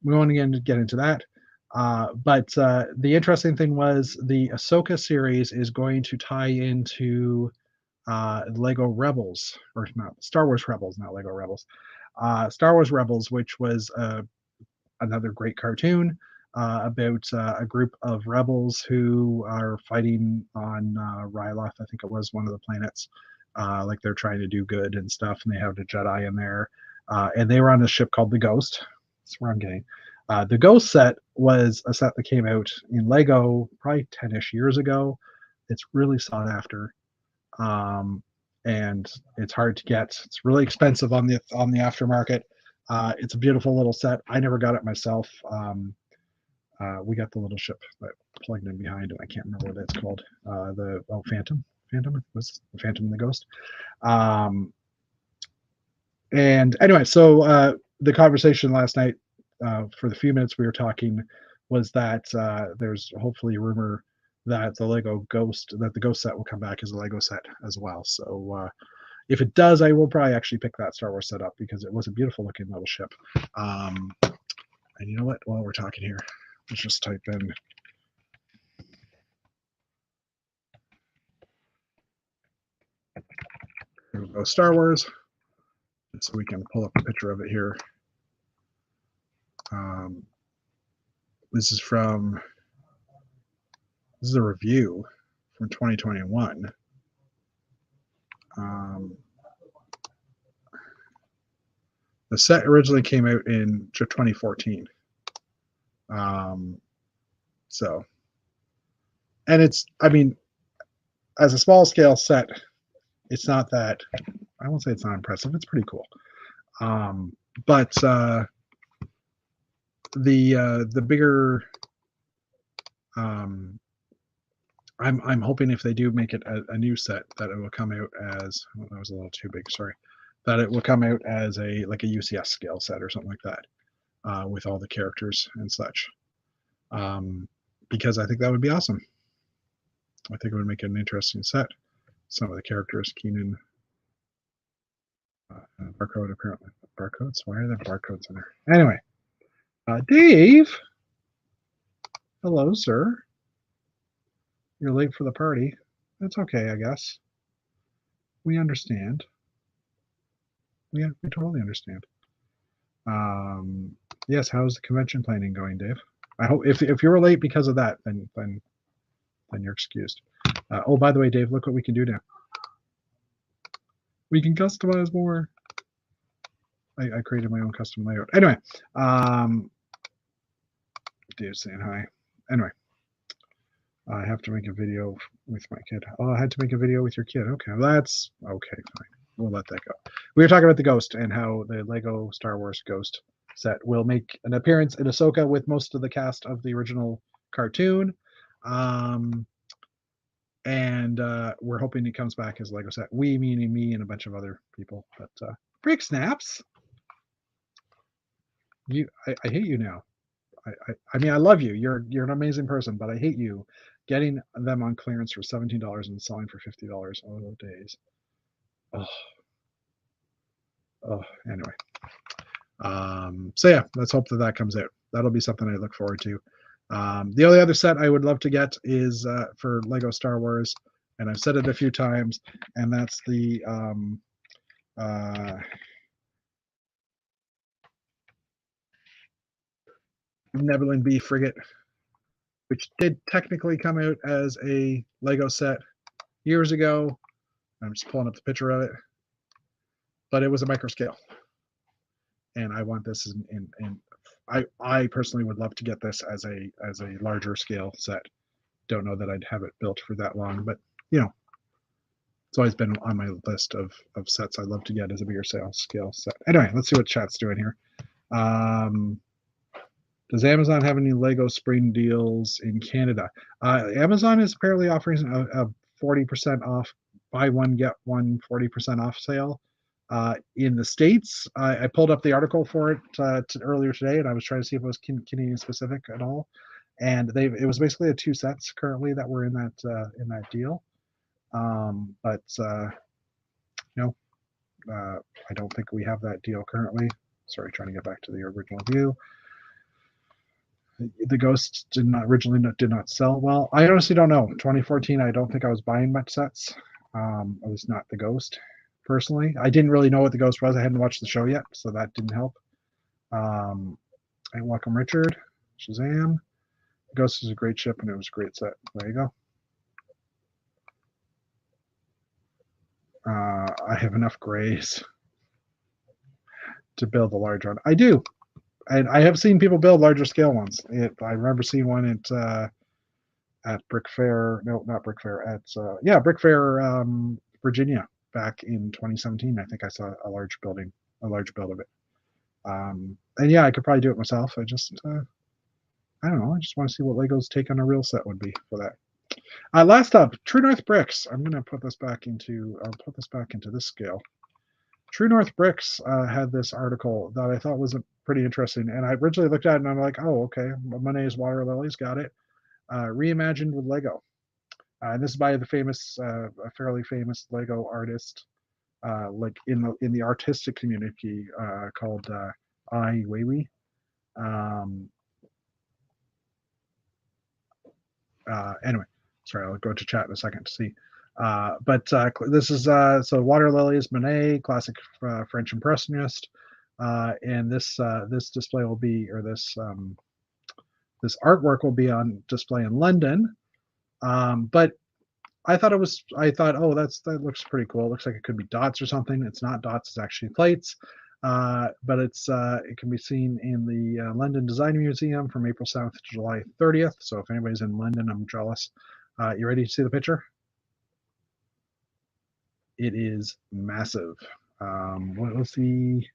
we won't again get into that. But the interesting thing was the Ahsoka series is going to tie into Lego Rebels, or not Star Wars Rebels, not Lego Rebels. Star Wars Rebels, which was another great cartoon about a group of rebels who are fighting on Ryloth, I think it was one of the planets. Like they're trying to do good and stuff, and they have the Jedi in there. And they were on a ship called the Ghost. That's where I'm getting. The Ghost set was a set that came out in Lego probably 10-ish years ago. It's really sought after, and it's hard to get. It's really expensive on the aftermarket. It's a beautiful little set. I never got it myself. We got the little ship that plugged in behind it. I can't remember what it's called. Phantom. Phantom was the Phantom and the Ghost. And anyway, so the conversation last night, for the few minutes we were talking, was that there's hopefully a rumor that the Ghost set will come back as a Lego set as well. So if it does, I will probably actually pick that Star Wars set up because it was a beautiful looking little ship. And you know what? While we're talking here, let's just type in here we go, Star Wars, so we can pull up a picture of it here. This is a review from 2021. The set originally came out in 2014. So, and it's, I mean, as a small scale set, it's not that, I won't say it's not impressive. It's pretty cool. But the bigger, I'm hoping if they do make it a new set that it will come out as, oh, that was a little too big, sorry, that it will come out as a UCS scale set or something like that, with all the characters and such, because I think that would be awesome. I think it would make it an interesting set. Some of the characters, Keenan, barcode, apparently barcodes. Why are there barcodes in there? Anyway, Dave, hello, sir. You're late for the party. That's okay, I guess. We understand. Yeah, we totally understand. Yes, how's the convention planning going, Dave? I hope if you were late because of that, then you're excused. Oh, by the way, Dave, look what we can do now. We can customize more. I created my own custom layout. Anyway, Dave's saying hi. Anyway, I have to make a video with my kid. Oh, I had to make a video with your kid. Okay, well, that's okay, fine. We'll let that go. We were talking about the Ghost and how the Lego Star Wars Ghost set will make an appearance in Ahsoka with most of the cast of the original cartoon. And we're hoping he comes back as Lego set. We, meaning me and a bunch of other people. But Brick Snaps, I hate you now. I mean, I love you. You're an amazing person, but I hate you getting them on clearance for $17 and selling for $50. Oh, days. Oh. Anyway. So yeah, let's hope that comes out. That'll be something I look forward to. The only other set I would love to get is for Lego Star Wars, and I've said it a few times, and that's the Nebulon B frigate, which did technically come out as a Lego set years ago. I'm just pulling up the picture of it, but it was a micro scale, and I want this in I personally would love to get this as a larger scale set. Don't know that I'd have it built for that long, but you know, it's always been on my list of sets I'd love to get as a bigger scale set. Anyway, let's see what chat's doing here. Does Amazon have any Lego spring deals in Canada? Amazon is apparently offering a 40% off, buy one, get one 40% off sale. In the States, I pulled up the article for it earlier today, and I was trying to see if it was Canadian specific at all. And it was basically 2 sets currently that were in that deal. But no, I don't think we have that deal currently. Sorry, trying to get back to the original view. The Ghost did not sell well. I honestly don't know. 2014, I don't think I was buying much sets. At least not the Ghost. Personally, I didn't really know what the Ghost was. I hadn't watched the show yet, so that didn't help. And welcome, Richard. Shazam. Ghost is a great ship, and it was a great set. There you go. I have enough grays to build a large one. I do. And I have seen people build larger scale ones. I remember seeing one at Brick Fair. No, not Brick Fair. At Brick Fair, Virginia, back in 2017. I think I saw a large build of it. And yeah, I could probably do it myself. I don't know. I just want to see what Lego's take on a real set would be for that. Last up, True North Bricks. I'm going to put this back into. I'll put this back into this scale. True North Bricks had this article that I thought was pretty interesting, and I originally looked at it and I'm like, oh, okay, Monet's Water Lilies, got it. Reimagined with Lego. And this is by a fairly famous Lego artist, like in the artistic community, called Ai Weiwei. Anyway, sorry, I'll go to chat in a second to see. But this is so Water Lilies, Monet, classic French Impressionist, and this display will be, or this artwork will be on display in London. But I thought, oh, that looks pretty cool. It looks like it could be dots or something. It's not dots; it's actually plates. But it can be seen in the London Design Museum from April 7th to July 30th. So if anybody's in London, I'm jealous. You ready to see the picture? It is massive. Let's see,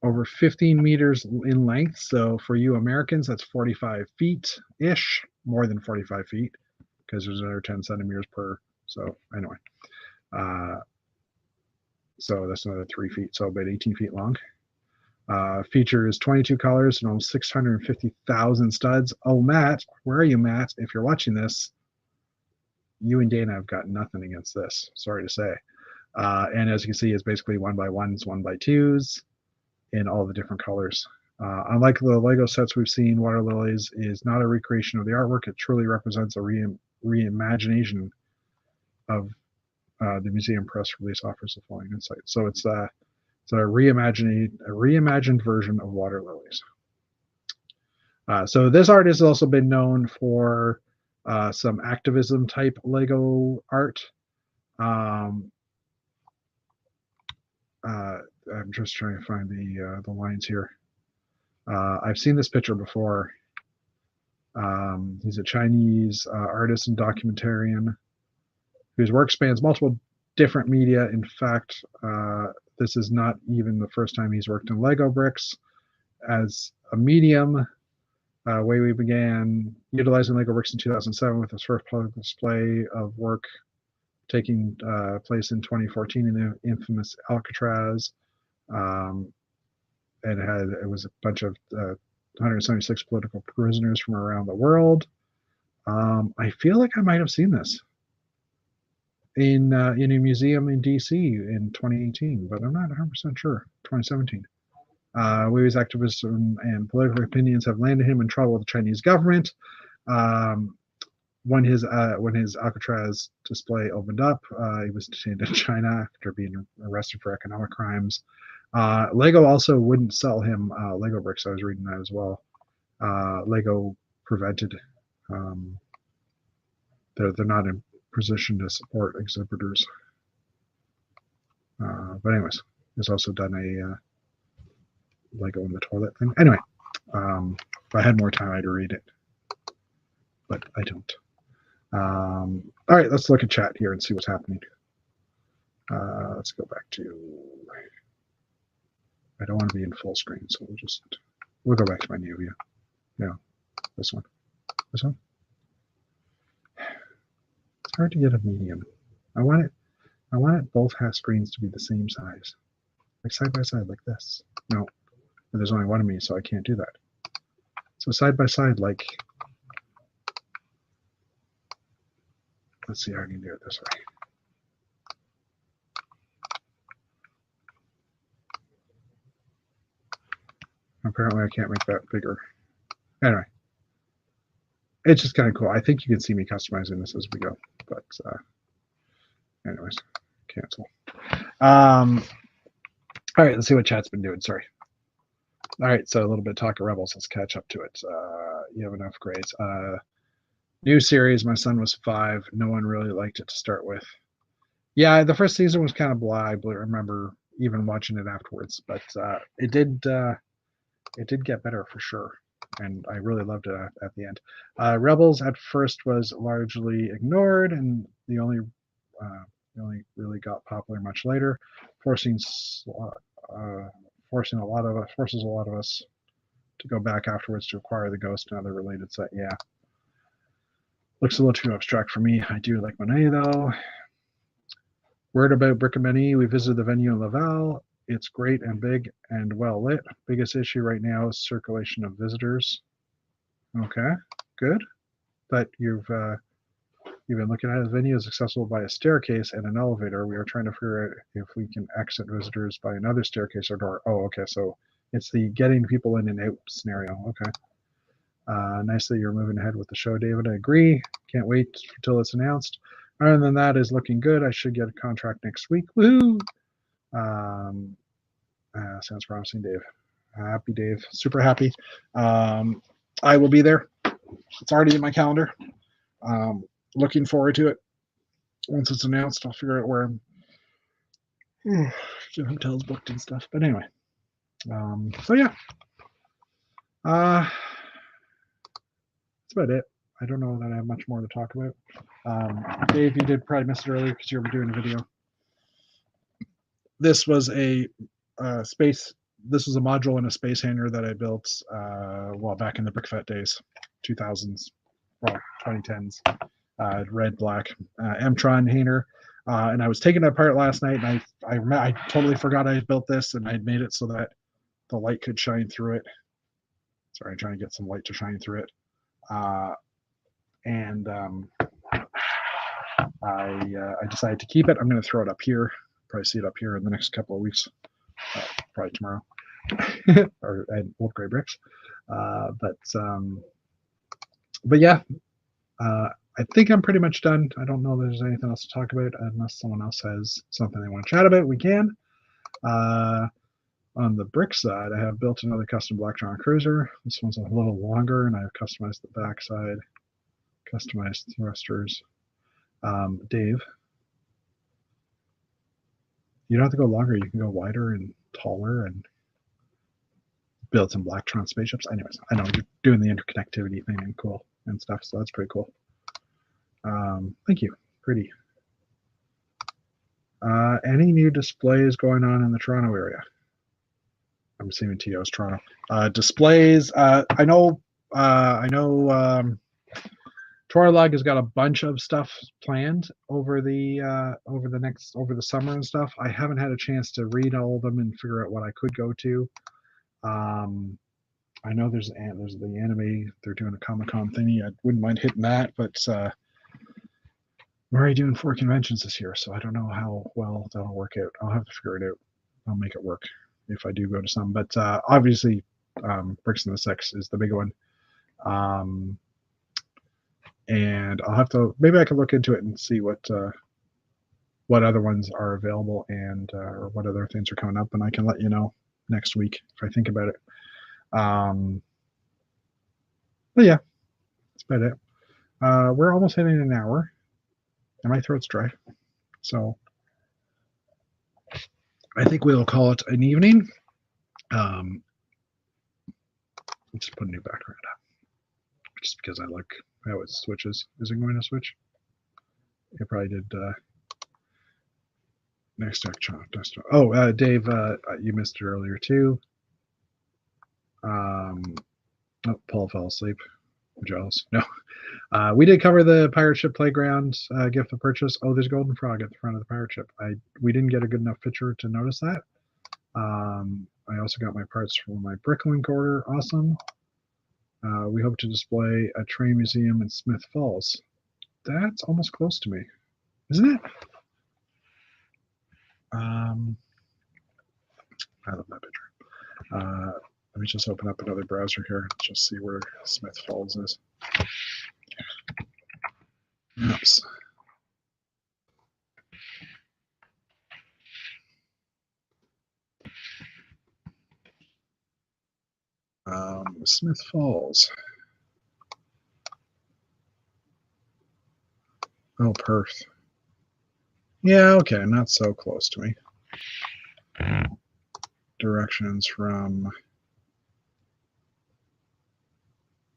over 15 meters in length. So for you Americans, that's 45 feet-ish, more than 45 feet, because there's another 10 centimeters per. So anyway, so that's another 3 feet, so about 18 feet long. Features 22 colors and almost 650,000 studs. Oh, Matt, where are you, Matt? If you're watching this, you and Dana have got nothing against this. Sorry to say. And as you can see, it's basically 1x1s, 1x2s in all the different colors. Unlike the Lego sets we've seen, Water Lilies is not a recreation of the artwork. It truly represents a reimagination of the museum press release offers the following insight. So it's a reimagined version of Water Lilies. So this artist has also been known for some activism type Lego art. I'm just trying to find the lines here. I've seen this picture before. He's a Chinese artist and documentarian whose work spans multiple different media. In fact, this is not even the first time he's worked in Lego bricks as a medium. Weiwei began utilizing Lego bricks in 2007 with his first public display of work taking place in 2014 in the infamous Alcatraz. It was a bunch of 176 political prisoners from around the world. I feel like I might have seen this in a museum in DC in 2018, but I'm not 100% sure. 2017. Weiwei's activism and political opinions have landed him in trouble with the Chinese government. When his Alcatraz display opened up, he was detained in China after being arrested for economic crimes. Lego also wouldn't sell him Lego bricks. I was reading that as well. Lego prevented. They're not in position to support exhibitors. But anyways, he's also done a Lego in the toilet thing. Anyway, if I had more time, I'd read it, but I don't. All right, let's look at chat here and see what's happening. Let's go back to. I don't want to be in full screen, so we'll go back to my new view. No, this one. This one. It's hard to get a medium. I want it both half screens to be the same size, like side by side, like this. No, but there's only one of me, so I can't do that. So side by side, like, let's see how I can do it this way. Apparently I can't make that bigger. Anyway, it's just kind of cool. I think you can see me customizing this as we go, but anyways, cancel. All right, let's see what chat's been doing. Sorry. All right, so a little bit of talk of Rebels. Let's catch up to it. You have enough grades. New series. My son was 5. No one really liked it to start with. Yeah, the first season was kind of blah. I remember even watching it afterwards, but it did get better for sure, and I really loved it at the end. Rebels at first was largely ignored, and the only really got popular much later, forces a lot of us to go back afterwards to acquire the Ghost and other related set. Yeah, looks a little too abstract for me. I do like Monet though. Word about Brick-a-Many. We visited the venue in Laval. It's great and big and well lit. Biggest issue right now is circulation of visitors. Okay, good. But you've been looking at it. The venue is accessible by a staircase and an elevator. We are trying to figure out if we can exit visitors by another staircase or door. Oh, okay. So it's the getting people in and out scenario. Okay. Nice that you're moving ahead with the show, David. I agree. Can't wait until it's announced. Other than that, is looking good. I should get a contract next week. Woohoo! Sounds promising, Dave. Happy, Dave. Super happy. I will be there. It's already in my calendar. Looking forward to it. Once it's announced, I'll figure out where get hotels booked and stuff. But anyway, so yeah, that's about it. I don't know that I have much more to talk about. Dave, you did probably miss it earlier because you were doing a video. This was a space. This was a module in a space hangar that I built back in the BrickFet days, 2000s, 2010s. Red, black, Mtron hangar. And I was taking it apart last night, and I totally forgot I built this, and I'd made it so that the light could shine through it. Sorry, I'm trying to get some light to shine through it. I decided to keep it. I'm going to throw it up here. Probably see it up here in the next couple of weeks. Probably tomorrow, or at Old Gray Bricks. But yeah. I think I'm pretty much done. I don't know if there's anything else to talk about unless someone else has something they want to chat about. We can. On the brick side, I have built another custom Blacktron cruiser. This one's a little longer, and I've customized the backside, customized thrusters. Dave, you don't have to go longer. You can go wider and taller and build some Blacktron spaceships. Anyways, I know you're doing the interconnectivity thing and cool and stuff, so that's pretty cool. Thank you. Pretty. Any new displays going on in the Toronto area? I'm assuming TO's Toronto. Displays. I know. Torlag has got a bunch of stuff planned over the summer and stuff. I haven't had a chance to read all of them and figure out what I could go to. I know there's the anime. They're doing a Comic-Con thingy. I wouldn't mind hitting that, but we're already doing 4 conventions this year, so I don't know how well that'll work out. I'll have to figure it out. I'll make it work if I do go to some. But obviously, Bricks and the Sex is the big one. And I'll have to, maybe I can look into it and see what other ones are available and or what other things are coming up, and I can let you know next week if I think about it. But yeah, that's about it. We're almost hitting an hour, and my throat's dry, so I think we'll call it an evening. Let's put a new background up, just because I like how it switches. Is it going to switch? It probably did. Next desktop. Oh, Dave, you missed it earlier too. Oh, Paul fell asleep. I'm jealous. No. We did cover the pirate ship playground gift of purchase. Oh, there's a golden frog at the front of the pirate ship. We didn't get a good enough picture to notice that. I also got my parts for my Bricklink order. Awesome. We hope to display a train museum in Smith Falls. That's almost close to me, isn't it? I love that picture. Let me just open up another browser here, just see where Smith Falls is. Oops. Smith Falls. Oh, Perth. Yeah, okay, not so close to me. Directions from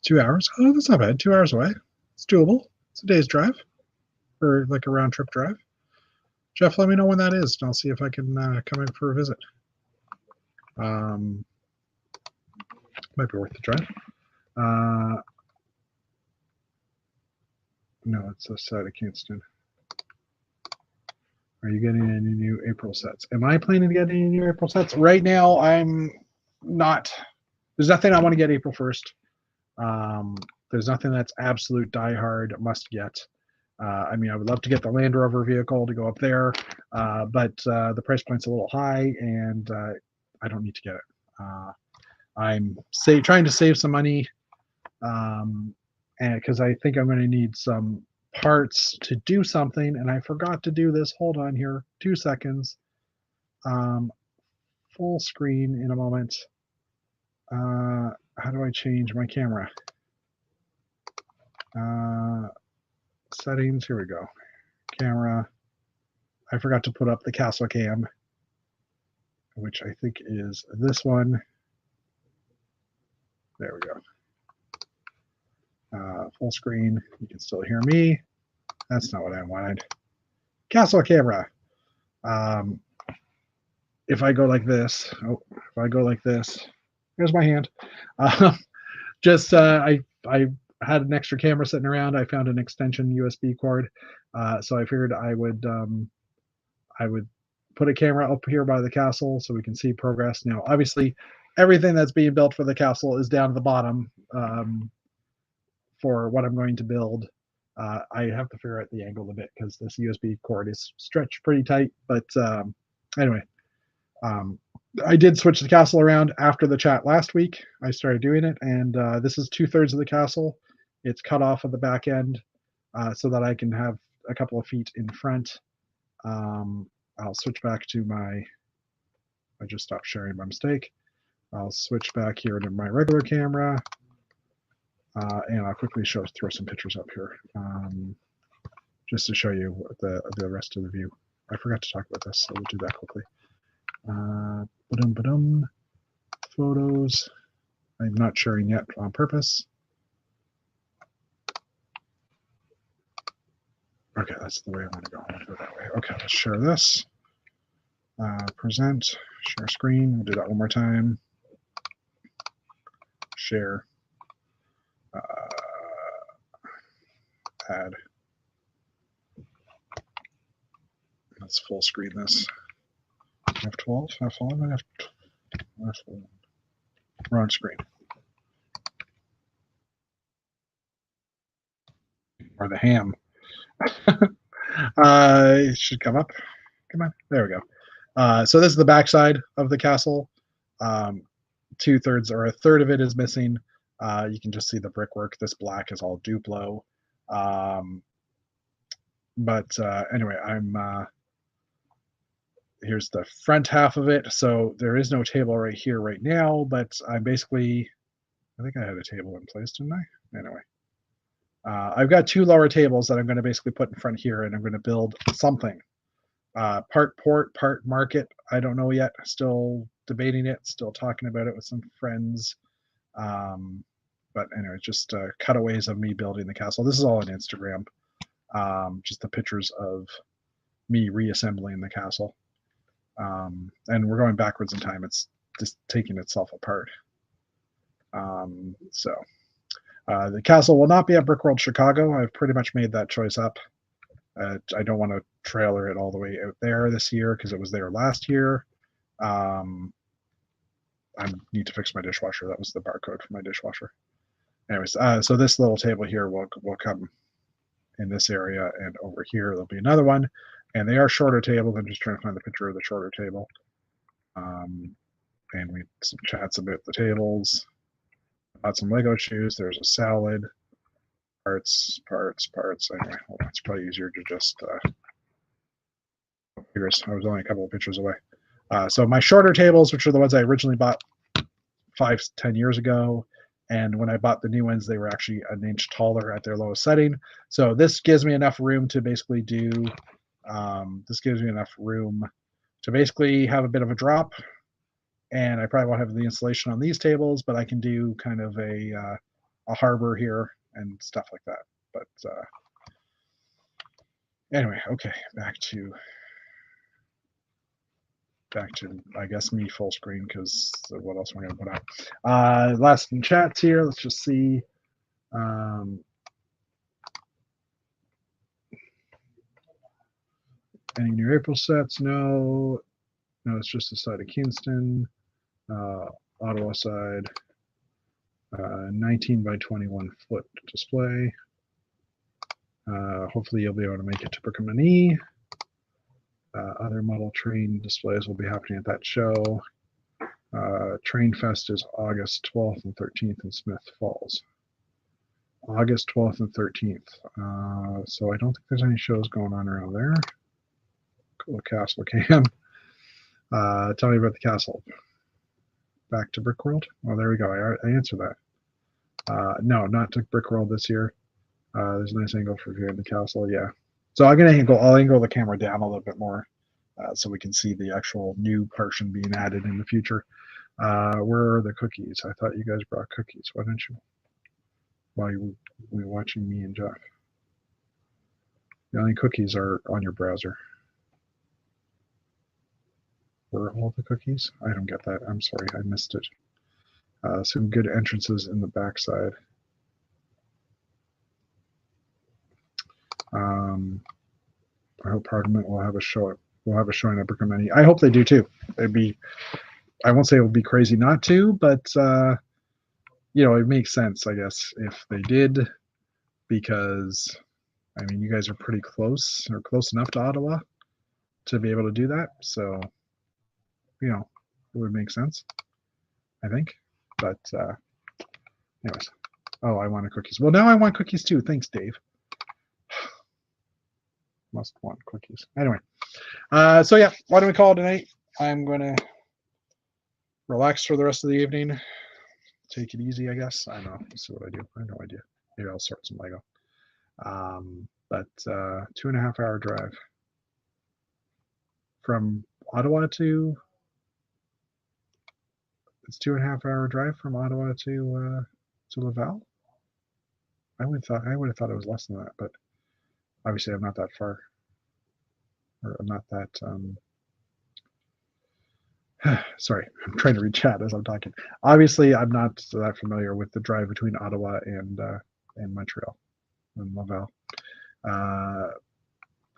2 hours. Oh, that's not bad. 2 hours away. It's doable. It's a day's drive, or like a round trip drive. Jeff, let me know when that is, and I'll see if I can come in for a visit. Might be worth the drive. No, it's the side of Kingston. Are you getting any new April sets? Am I planning to get any new April sets? Right now, I'm not. There's nothing I want to get April 1st. There's nothing that's absolute diehard must get. I mean, I would love to get the Land Rover vehicle to go up there, but the price point's a little high, and I don't need to get it. I'm trying to save some money, and because I think I'm going to need some parts to do something, and I forgot to do this. Hold on here, 2 seconds. Full screen in a moment. How do I change my camera? Settings, here we go. Camera. I forgot to put up the castle cam, which I think is this one. There we go. Full screen. You can still hear me. That's not what I wanted. Castle camera. If I go like this, here's my hand. I had an extra camera sitting around. I found an extension USB cord, so I figured I would put a camera up here by the castle so we can see progress. Now, obviously, everything that's being built for the castle is down to the bottom for what I'm going to build. I have to figure out the angle a bit because this USB cord is stretched pretty tight. But anyway, I did switch the castle around after the chat last week. I started doing it, and this is 2/3 of the castle. It's cut off at the back end so that I can have a couple of feet in front. I'll switch back to I just stopped sharing by mistake. I'll switch back here to my regular camera, and I'll quickly throw some pictures up here, just to show you the rest of the view. I forgot to talk about this, so we'll do that quickly. Photos. I'm not sharing yet on purpose. Okay, that's the way I want to go. I want to go that way. Okay, let's share this. Present, share screen. We'll do that one more time. Share. Add. Let's full screen this. F12, F11, F11. Wrong screen. Or the ham. It should come up. Come on. There we go. So this is the backside of the castle. 2/3 or 1/3 of it is missing. You can just see the brickwork. This black is all Duplo. But anyway, here's the front half of it. So there is no table right here right now, but I think I had a table in place, didn't I? Anyway. I've got 2 lower tables that I'm going to basically put in front here, and I'm going to build something. Part port, part market. I don't know yet. Still debating it. Still talking about it with some friends. But anyway, just cutaways of me building the castle. This is all on Instagram. Just the pictures of me reassembling the castle. And we're going backwards in time. It's just taking itself apart. So the castle will not be at Brickworld Chicago. I've pretty much made that choice up. I don't want to trailer it all the way out there this year because it was there last year. I need to fix my dishwasher. That was the barcode for my dishwasher. Anyways, so this little table here will come in this area, and over here there'll be another one. And they are shorter tables. I'm just trying to find the picture of the shorter table. And we some chats about the tables. Bought some Lego shoes. There's a salad. Parts. Anyway, hold on. It's probably easier to just. I was only a couple of pictures away. So my shorter tables, which are the ones I originally bought 5-10 years ago, and when I bought the new ones, they were actually an inch taller at their lowest setting. So this gives me enough room to basically do. This gives me enough room to basically have a bit of a drop, and I probably won't have the installation on these tables, but I can do kind of a harbor here and stuff like that. But anyway, okay, back to I guess me full screen because what else am I going to put out? Last in chats here. Let's just see. Any new April sets? No, it's just the side of Kingston, Ottawa side, 19 by 21 foot display. Hopefully you'll be able to make it to Brickman. Other model train displays will be happening at that show. Train Fest is August 12th and 13th in Smith Falls. August 12th and 13th. So I don't think there's any shows going on around there. Cool castle cam. Tell me about the castle. Back to Brickworld. Oh, there we go. I answered that. No, not to Brickworld this year. There's a nice angle for viewing the castle. Yeah. So I'll angle the camera down a little bit more so we can see the actual new portion being added in the future. Where are the cookies? I thought you guys brought cookies. Why didn't you? While you were watching me and Jeff. The only cookies are on your browser. Were all the cookies? I don't get that. I'm sorry, I missed it. Some good entrances in the backside. I hope Parliament will have a show. We'll have a showing at Brickman. I hope they do too. I won't say it would be crazy not to, but it makes sense, I guess, if they did, because I mean, you guys are pretty close or close enough to Ottawa to be able to do that. So, it would make sense, I think. But anyways, oh, I wanted cookies. Well, now I want cookies too. Thanks, Dave. Must want cookies. Anyway, so yeah, why don't we call it a night? I'm going to relax for the rest of the evening. Take it easy, I guess. I don't know. Let's see what I do. I have no idea. Maybe I'll start some Lego. But 2.5 hour drive from Ottawa to. It's 2.5 hour drive from Ottawa to Laval. I would have thought it was less than that, but obviously I'm not that far, or I'm not that. Sorry, I'm trying to read chat as I'm talking. Obviously, I'm not that familiar with the drive between Ottawa and Montreal and Laval.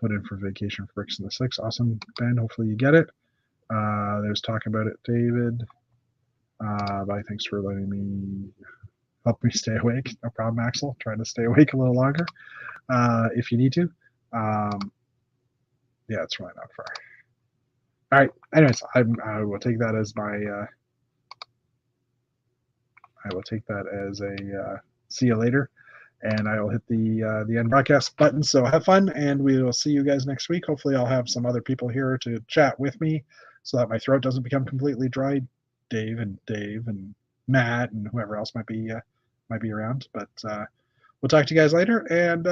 Put in for vacation for Bricks in the 6. Awesome, Ben. Hopefully you get it. There's talk about it, David. Bye. Thanks for letting me help me stay awake. No problem, Axel. Trying to stay awake a little longer if you need to. Yeah, it's really not far. All right. Anyways, I will take that as my. I will take that as a see you later, and I will hit the end broadcast button. So have fun, and we will see you guys next week. Hopefully, I'll have some other people here to chat with me, so that my throat doesn't become completely dry. Dave and Matt and whoever else might be around. But we'll talk to you guys later, and